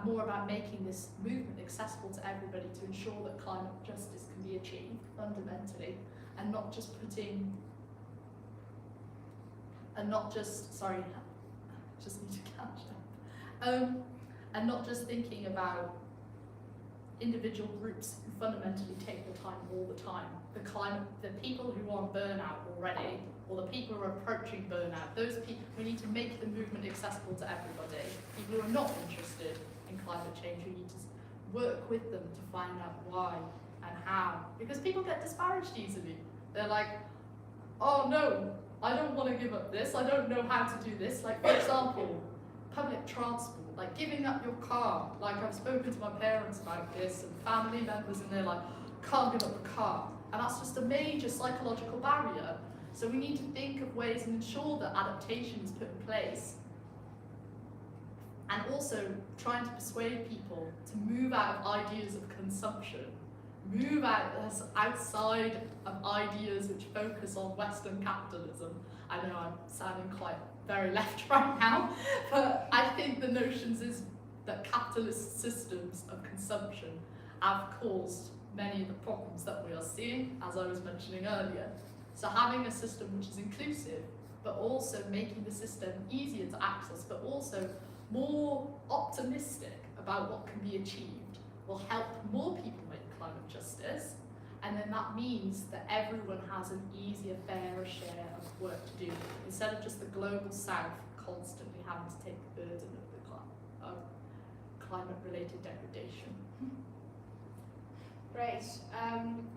more about making this movement accessible to everybody to ensure that climate justice can be achieved fundamentally, and not just just need to catch up. And not just thinking about individual groups who fundamentally take the time all the time. The people who are on burnout already, or the people who are approaching burnout, those people, we need to make the movement accessible to everybody. People who are not interested in climate change, we need to work with them to find out why and how. Because people get disparaged easily. They're like, oh no, I don't want to give up this, I don't know how to do this. Like, for example, public transport, like giving up your car. Like, I've spoken to my parents about this and family members, and they're like, can't give up the car. And that's just a major psychological barrier. So we need to think of ways and ensure that adaptation is put in place. And also trying to persuade people to move out of ideas of consumption, move outside of ideas which focus on Western capitalism. I know I'm sounding quite very left right now, but I think the notions is that capitalist systems of consumption have caused many of the problems that we are seeing, as I was mentioning earlier. So having a system which is inclusive, but also making the system easier to access, but also more optimistic about what can be achieved, will help more people make climate justice, and then that means that everyone has an easier, fairer share of work to do, instead of just the global south constantly having to take the burden of the climate-related degradation. Great.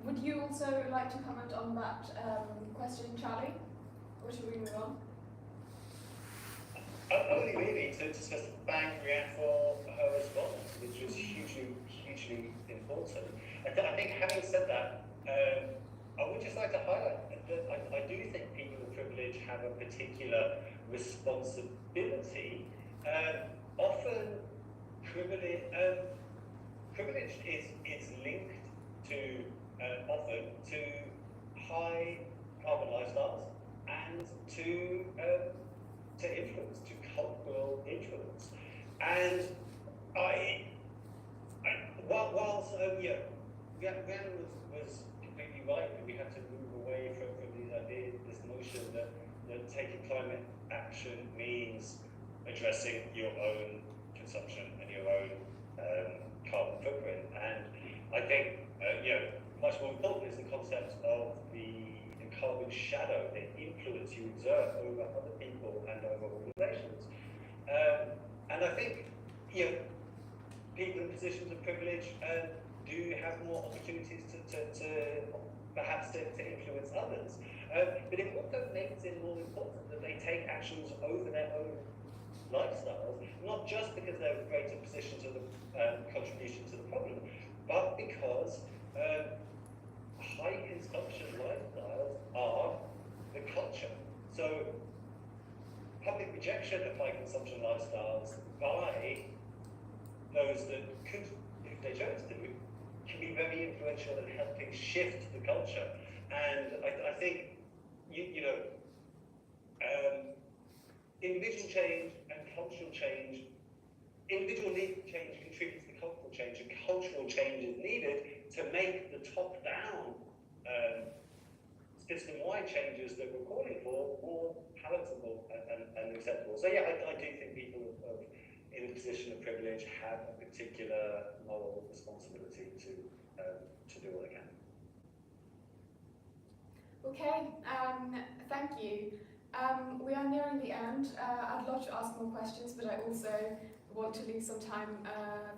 Would you also like to comment on that question, Charlie? Or should we move on? Only really to just thank Rhian for her response, which was hugely important. I think, having said that, I would just like to highlight that I do think people with privilege have a particular responsibility. Often privilege is linked to often to high carbon lifestyles and to influence, to cultural influence. And whilst Rhian was completely right that we have to move away from these ideas, this notion that taking climate action means addressing your own consumption and your own carbon footprint. And I think much more important is the concept of the carbon shadow, the influence you exert over other people and over organizations. And I think people in positions of privilege do have more opportunities to perhaps to influence others. But it also makes it more important that they take actions over their own lifestyles, not just because they're in a greater position to the contribution to the problem, but because high consumption lifestyles are the culture. So public rejection of high consumption lifestyles by those that could, if they chose to, can be very influential in helping shift the culture. And I think, individual change and cultural change, individual change contributes to cultural change, and cultural change is needed to make the top-down system-wide changes that we're calling for more palatable and acceptable. So yeah, I do think people in a position of privilege have a particular moral responsibility to do what they can. Okay, thank you. We are nearing the end. I'd love to ask more questions, but I also want to leave some time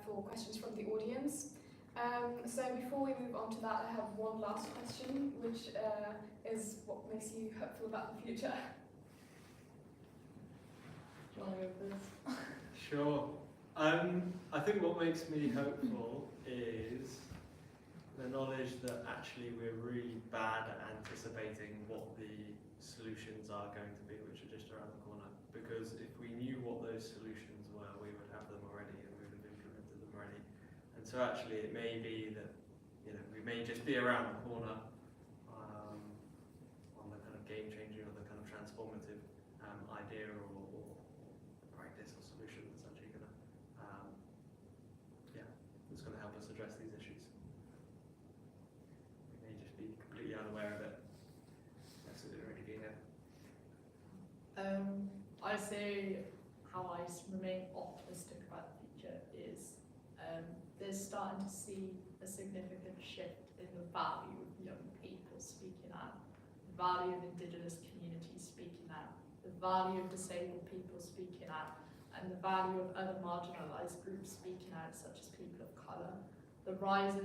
for questions from the audience. So before we move on to that, I have one last question, which is what makes you hopeful about the future? Do you want to go first? Sure. I think what makes me hopeful is the knowledge that actually we're really bad at anticipating what the solutions are going to be, which are just around the corner. Because if we knew what those solutions were, we would have them already and we would have implemented them already. And so actually it may be that, we may just be around the corner on the kind of game-changing or the kind of transformative idea or practice or solution that's actually going to, that's going to help us address these issues. We may just be completely unaware of it. That's it already be here. I say how I remain optimistic about the future is there's starting to see a significant shift in the value of young people speaking out, the value of Indigenous communities speaking out, the value of disabled people speaking out, and the value of other marginalised groups speaking out, such as people of colour. The rise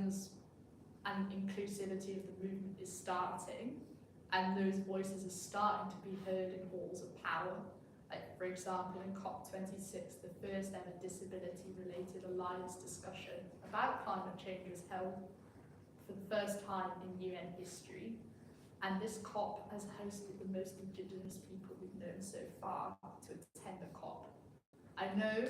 and inclusivity of the movement is starting, and those voices are starting to be heard in halls of power. Like, for example, in COP26, the first ever disability-related alliance discussion about climate change was held for the first time in UN history. And this COP has hosted the most Indigenous people we've known so far to attend a COP. I know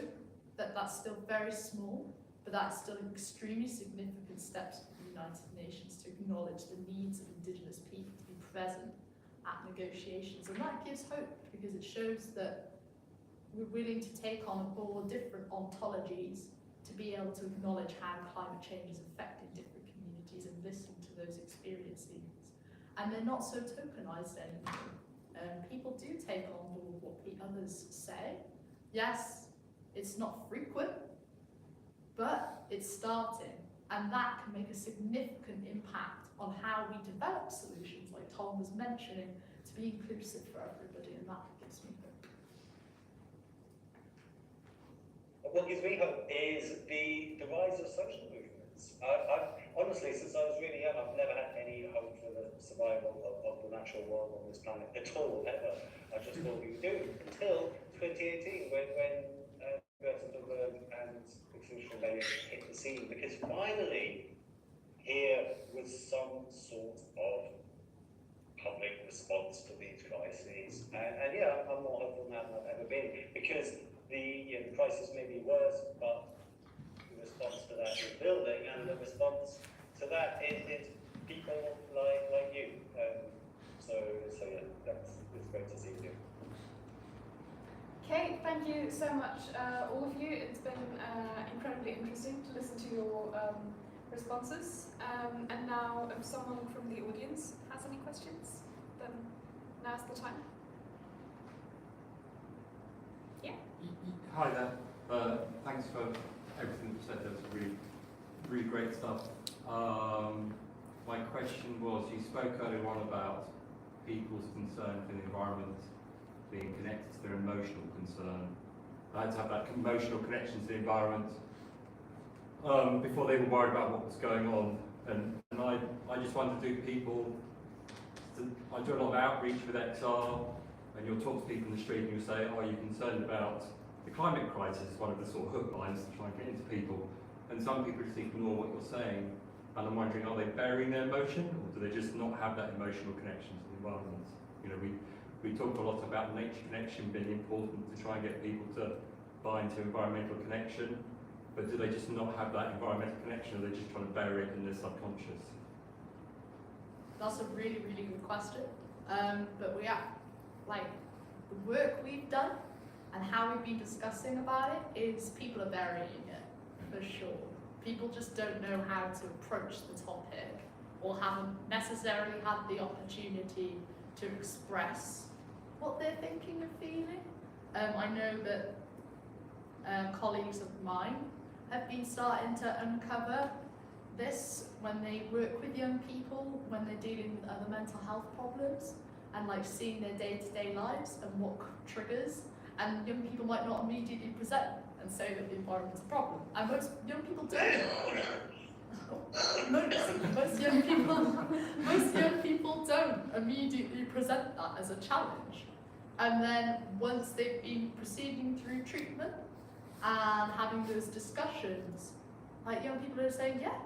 that that's still very small, but that's still extremely significant steps for the United Nations to acknowledge the needs of Indigenous people to be present at negotiations. And that gives hope, because it shows that we're willing to take on board different ontologies to be able to acknowledge how climate change is affecting different communities and listen to those experiences. And they're not so tokenized anymore. People do take on board what others say. Yes, it's not frequent, but it's starting. And that can make a significant impact on how we develop solutions, like Tom was mentioning, to be inclusive for everybody, and that gives me hope. What gives me hope is the rise of social movements. I've honestly, since I was really young, I've never had any hope for the survival of the natural world on this planet at all, ever. I just thought we would do until 2018, when Greta Thunberg and Extinction Rebellion hit the scene, because finally here was some sort of public response to these crises. And yeah, I'm more hopeful now than I've ever been, because the crisis may be worse, but the response to that is building, and the response to that is people like you. So yeah, it's great to see you. Okay, thank you so much, all of you. It's been incredibly interesting to listen to your responses. And now, if someone from the audience has any questions, then now's the time. Yeah. Hi there. Thanks for everything you said. That was really, really great stuff. My question was, you spoke earlier on about people's concern for the environment being connected to their emotional concern. I had to have that emotional connection to the environment before they were worried about what was going on And I just wonder, do people, I do a lot of outreach with XR, and you'll talk to people in the street and you'll say, are you concerned about the climate crisis? One of the sort of hook lines to try and get into people. And some people just ignore what you're saying. And I'm wondering, are they burying their emotion, or do they just not have that emotional connection to the environment? You know, we talk a lot about nature connection being important to try and get people to buy into environmental connection, but do they just not have that environmental connection, or are they just trying to bury it in their subconscious? That's a really, really good question. But we have, like, the work we've done and how we've been discussing about it is people are burying it, for sure. People just don't know how to approach the topic, or haven't necessarily had the opportunity to express what they're thinking and feeling. I know that colleagues of mine have been starting to uncover this when they work with young people, when they're dealing with other mental health problems, and like seeing their day-to-day lives and what triggers. And young people might not immediately present and say that the environment's a problem. And most young people don't. Most young people don't immediately present that as a challenge. And then once they've been proceeding through treatment and having those discussions, like young people are saying, yeah,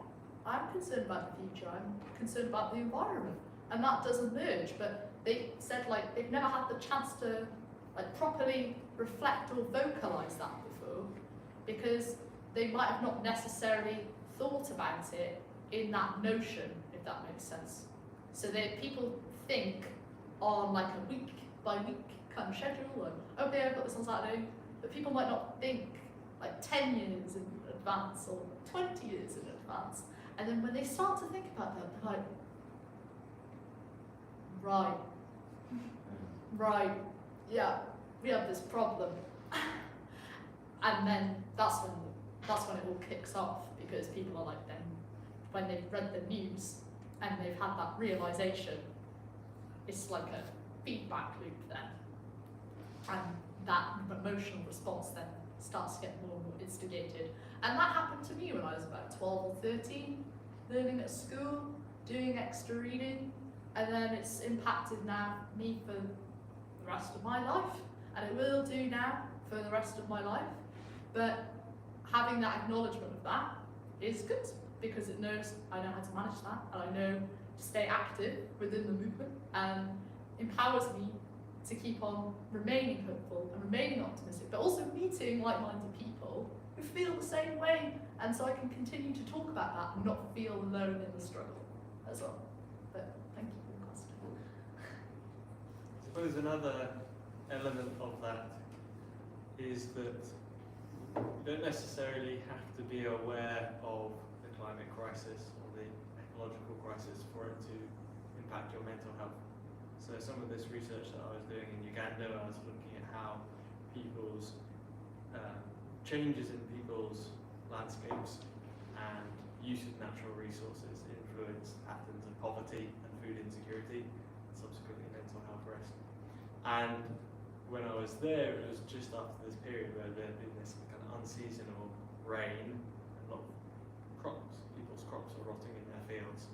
I'm concerned about the future, I'm concerned about the environment. And that does emerge, but they said like they've never had the chance to like properly reflect or vocalize that before, because they might have not necessarily thought about it in that notion, if that makes sense. So that people think on like a week by week kind of schedule, and okay, I've got this on Saturday, but people might not think like 10 years in advance or 20 years in advance. And then when they start to think about that, they're like, right, yeah, we have this problem. And then that's when it all kicks off, because people are like, then when they've read the news and they've had that realization, it's like a feedback loop then. And that emotional response then starts to get more and more instigated. And that happened to me when I was about 12 or 13, learning at school, doing extra reading, and then it's impacted now me for the rest of my life, and it will do now for the rest of my life. But having that acknowledgement of that is good, because it knows I know how to manage that, and I know to stay active within the movement, and empowers me to keep on remaining hopeful and remaining optimistic, but also meeting like-minded people who feel the same way, and so I can continue to talk about that and not feel alone in the struggle as well. But thank you for the question. I suppose another element of that is that you don't necessarily have to be aware of the climate crisis or the ecological crisis for it to impact your mental health. So some of this research that I was doing in Uganda, I was looking at how people's changes in people's landscapes and use of natural resources influence patterns of poverty and food insecurity, and subsequently mental health risk. And when I was there, it was just after this period where there had been this kind of unseasonal rain, and a lot of people's crops were rotting in their fields.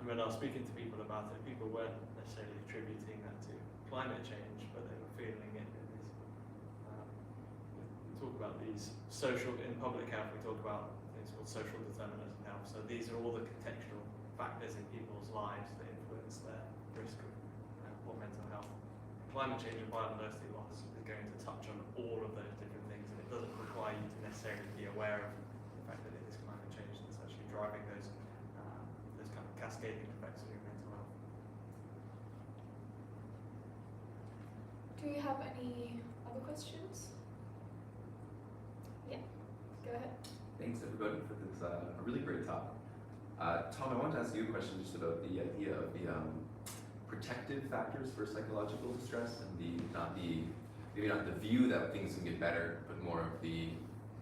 And when I was speaking to people about it, people weren't necessarily attributing that to climate change, but they were feeling it in this. We talk about these social, in public health, we talk about things called social determinants of health. So these are all the contextual factors in people's lives that influence their risk of poor mental health. Climate change and biodiversity loss is going to touch on all of those different things, and it doesn't require you to necessarily be aware of the fact that it is climate change that's actually driving those kind of cascading effects on your mental health. Do you have any other questions? Yeah, go ahead. Thanks everybody for this a really great talk. Tom, I wanted to ask you a question just about the idea of the protective factors for psychological distress, and maybe not the view that things can get better, but more of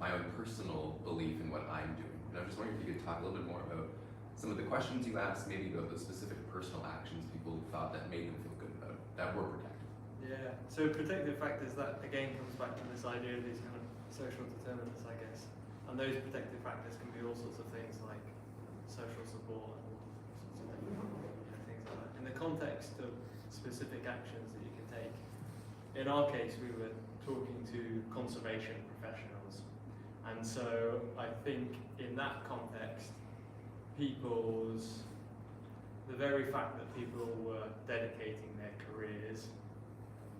my own personal belief in what I'm doing. And I was just wondering if you could talk a little bit more about some of the questions you asked, maybe about the specific personal actions people thought that made them feel good about it, that were protective. Yeah, so protective factors, that again comes back to this idea of these kind of social determinants, I guess. And those protective factors can be all sorts of things like social support and all sorts of things like that. In the context of specific actions that you can take, in our case we were talking to conservation professionals, and so I think in that context the very fact that people were dedicating their careers,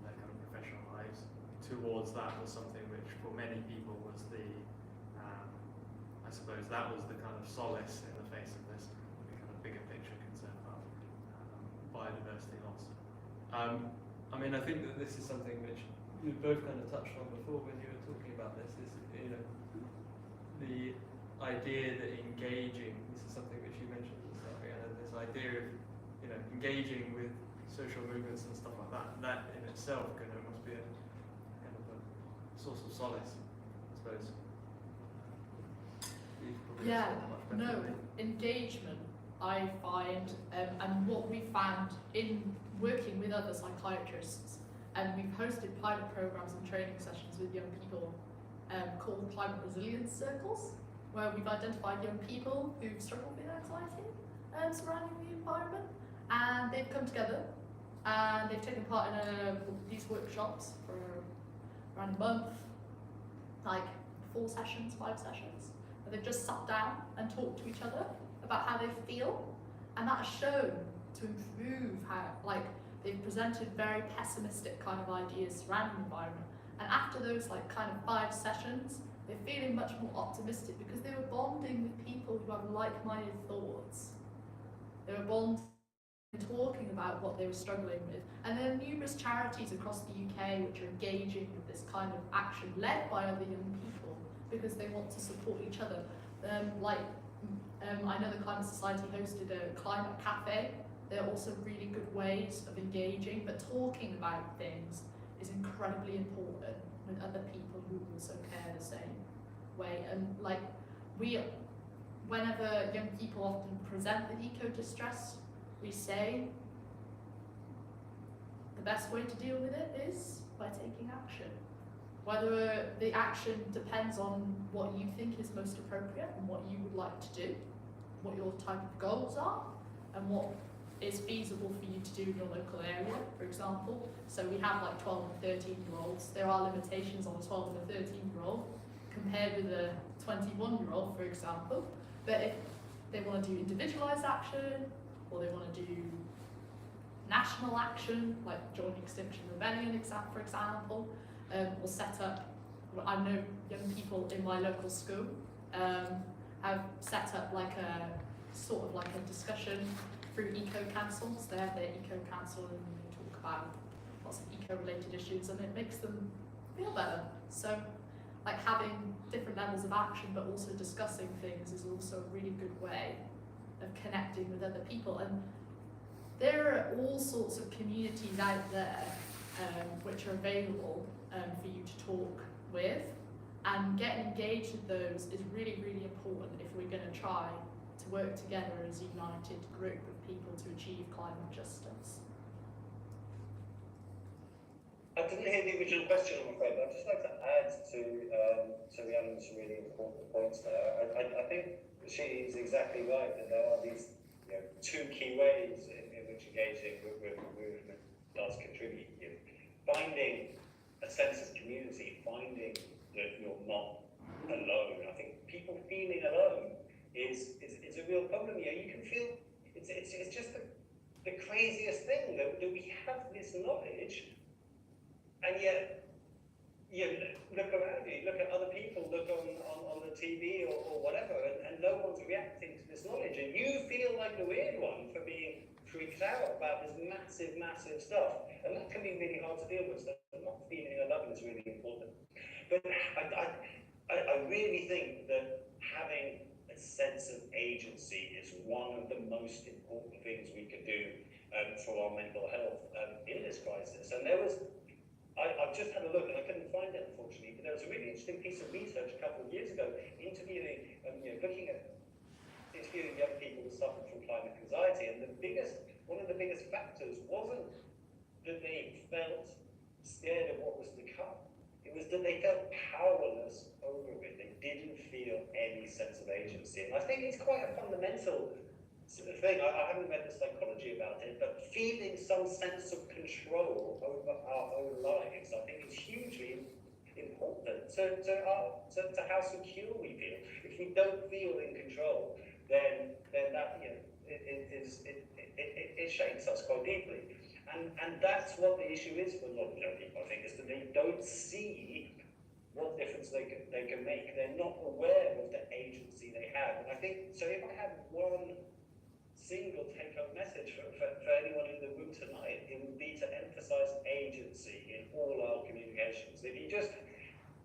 their kind of professional lives, towards that was something which for many people was I suppose that was the kind of solace in the face of this kind of bigger picture concern about biodiversity loss. I mean, I think that this is something which you both kind of touched on before when you were talking about this, is, you know, the idea that engaging, this is something which you mentioned at the start, this idea of, you know, engaging with social movements and stuff like that, that in itself can almost be a kind of a source of solace, I suppose. Yeah, no, engagement, I find, and what we found in working with other psychiatrists, and we've hosted pilot programs and training sessions with young people called climate resilience circles, where we've identified young people who've struggled with anxiety surrounding the environment, and they've come together and they've taken part in these workshops for around a month, like 4 sessions, 5 sessions, and they've just sat down and talked to each other about how they feel, and that has shown to improve how, like, they've presented very pessimistic kind of ideas surrounding the environment, and after those like kind of 5 sessions, they're feeling much more optimistic because they were bonding with people who have like-minded thoughts. They were bonding and talking about what they were struggling with. And there are numerous charities across the UK which are engaging with this kind of action led by other young people because they want to support each other. I know the Climate Society hosted a climate cafe. There are also really good ways of engaging, but talking about things is incredibly important with other people who also care the same way. And like whenever young people often present with eco-distress, we say the best way to deal with it is by taking action. Whether the action depends on what you think is most appropriate and what you would like to do, what your type of goals are, and what is feasible for you to do in your local area, for example. So we have like 12 and 13-year-olds. There are limitations on a 12 and a 13-year-old compared with a 21-year-old, for example. But if they want to do individualised action, or they want to do national action, like join Extinction Rebellion, for example, or set up, I know young people in my local school have set up like a sort of like a discussion through eco-councils. They have their eco-council and they talk about lots of eco-related issues, and it makes them feel better. So like having different levels of action but also discussing things is also a really good way of connecting with other people. And there are all sorts of communities out there which are available for you to talk with, and getting engaged with those is really, really important if we're going to try to work together as a united group of people to achieve climate justice. I didn't hear the original question, I'm afraid, but I'd just like to add to Rhiannon's really important points there. I think she's exactly right that there are these 2 key ways in which engaging with movement does contribute. Finding a sense of community, finding that you're not alone. I think people feeling alone is a real problem here. You can feel it's just the craziest thing that we have this knowledge, and yet look around you, look at other people, look on the TV or whatever, and no one's reacting to this knowledge, and you feel like the weird one for being freaked out about this massive stuff, and that can be really hard to deal with. So not feeling alone is really important. But I really think that having a sense of agency is one of the most important things we can do for our mental health in this crisis. And I've just had a look, and I couldn't find it unfortunately, but there was a really interesting piece of research a couple of years ago interviewing young people who suffered from climate anxiety, and one of the biggest factors wasn't that they felt scared of what was to come. It was that they felt powerless over it. They didn't feel any sense of agency. And I think it's quite a fundamental sort of thing. I haven't read the psychology about it, but feeling some sense of control over our own lives, I think is hugely important to how secure we feel. If we don't feel in control, then that, you know, it shakes us quite deeply. And that's what the issue is for a lot of young people, I think, is that they don't see what difference they can make. They're not aware of the agency they have. And I think, so if I have one single take-home message for anyone in the room tonight, it would be to emphasize agency in all our communications. If you just,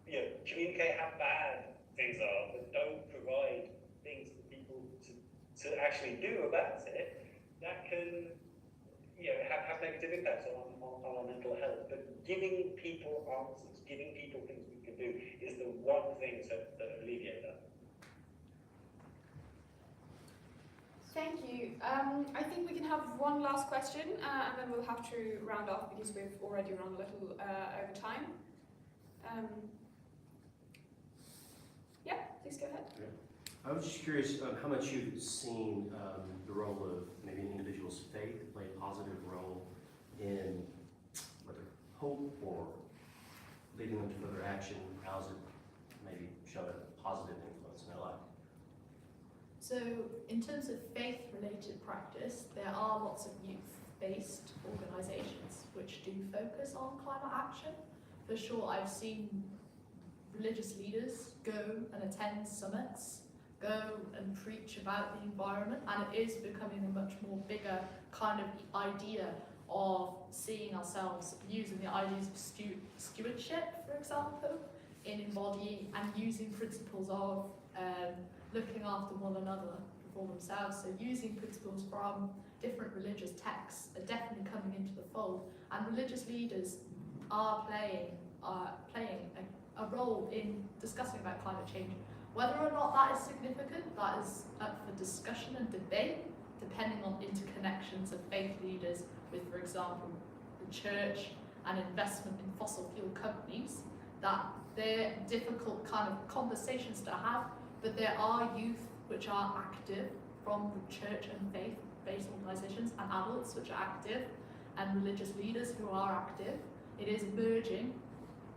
you know, communicate how bad things are, but don't provide things for people to actually do about it, that can, you know, have negative impacts on our mental health. But giving people answers, giving people things we can do, is the one thing to alleviate that. Thank you. I think we can have one last question, and then we'll have to round off because we've already run a little over time. Yeah, please go ahead. Yeah. I was just curious how much you've seen the role of maybe an individual's faith play a positive role in whether hope or leading them to further action. How's it maybe shown a positive influence in their life? So in terms of faith-related practice, there are lots of youth-based organisations which do focus on climate action. For sure, I've seen religious leaders go and attend summits, go and preach about the environment, and it is becoming a much more bigger kind of idea of seeing ourselves, using the ideas of stewardship, for example, in embodying and using principles of looking after one another for themselves. So using principles from different religious texts are definitely coming into the fold, and religious leaders are playing a role in discussing about climate change. Whether or not that is significant, that is up for discussion and debate, depending on interconnections of faith leaders with, for example, the church and investment in fossil fuel companies, that they're difficult kind of conversations to have. But there are youth which are active from the church and faith-based organisations, and adults which are active, and religious leaders who are active. It is emerging,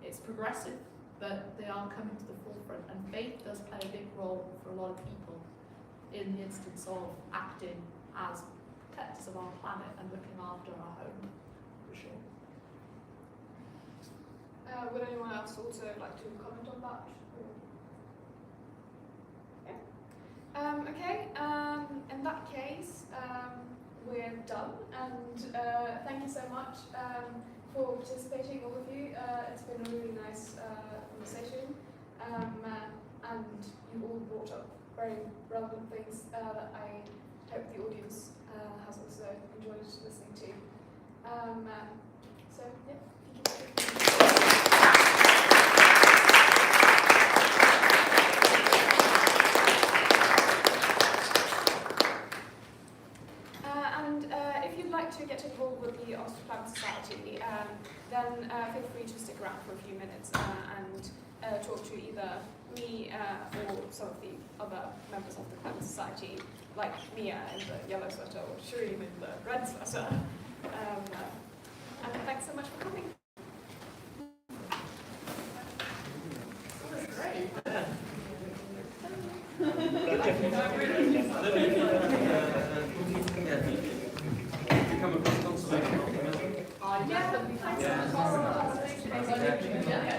it's progressive, but they are coming to the forefront, and faith does play a big role for a lot of people in the instance of acting as protectors of our planet and looking after our home, for sure. Would anyone else also like to comment on that? Okay, in that case, we're done, and thank you so much for participating, all of you. It's been a really nice conversation, and you all brought up very relevant things that I hope the audience has also enjoyed listening to. So, yeah, thank you. To get involved with the Oxford Climate Society, then feel free to stick around for a few minutes and talk to either me or some of the other members of the Climate Society, like Mia in the yellow sweater or Shireen in the red sweater. And thanks so much for coming. Become a consultant.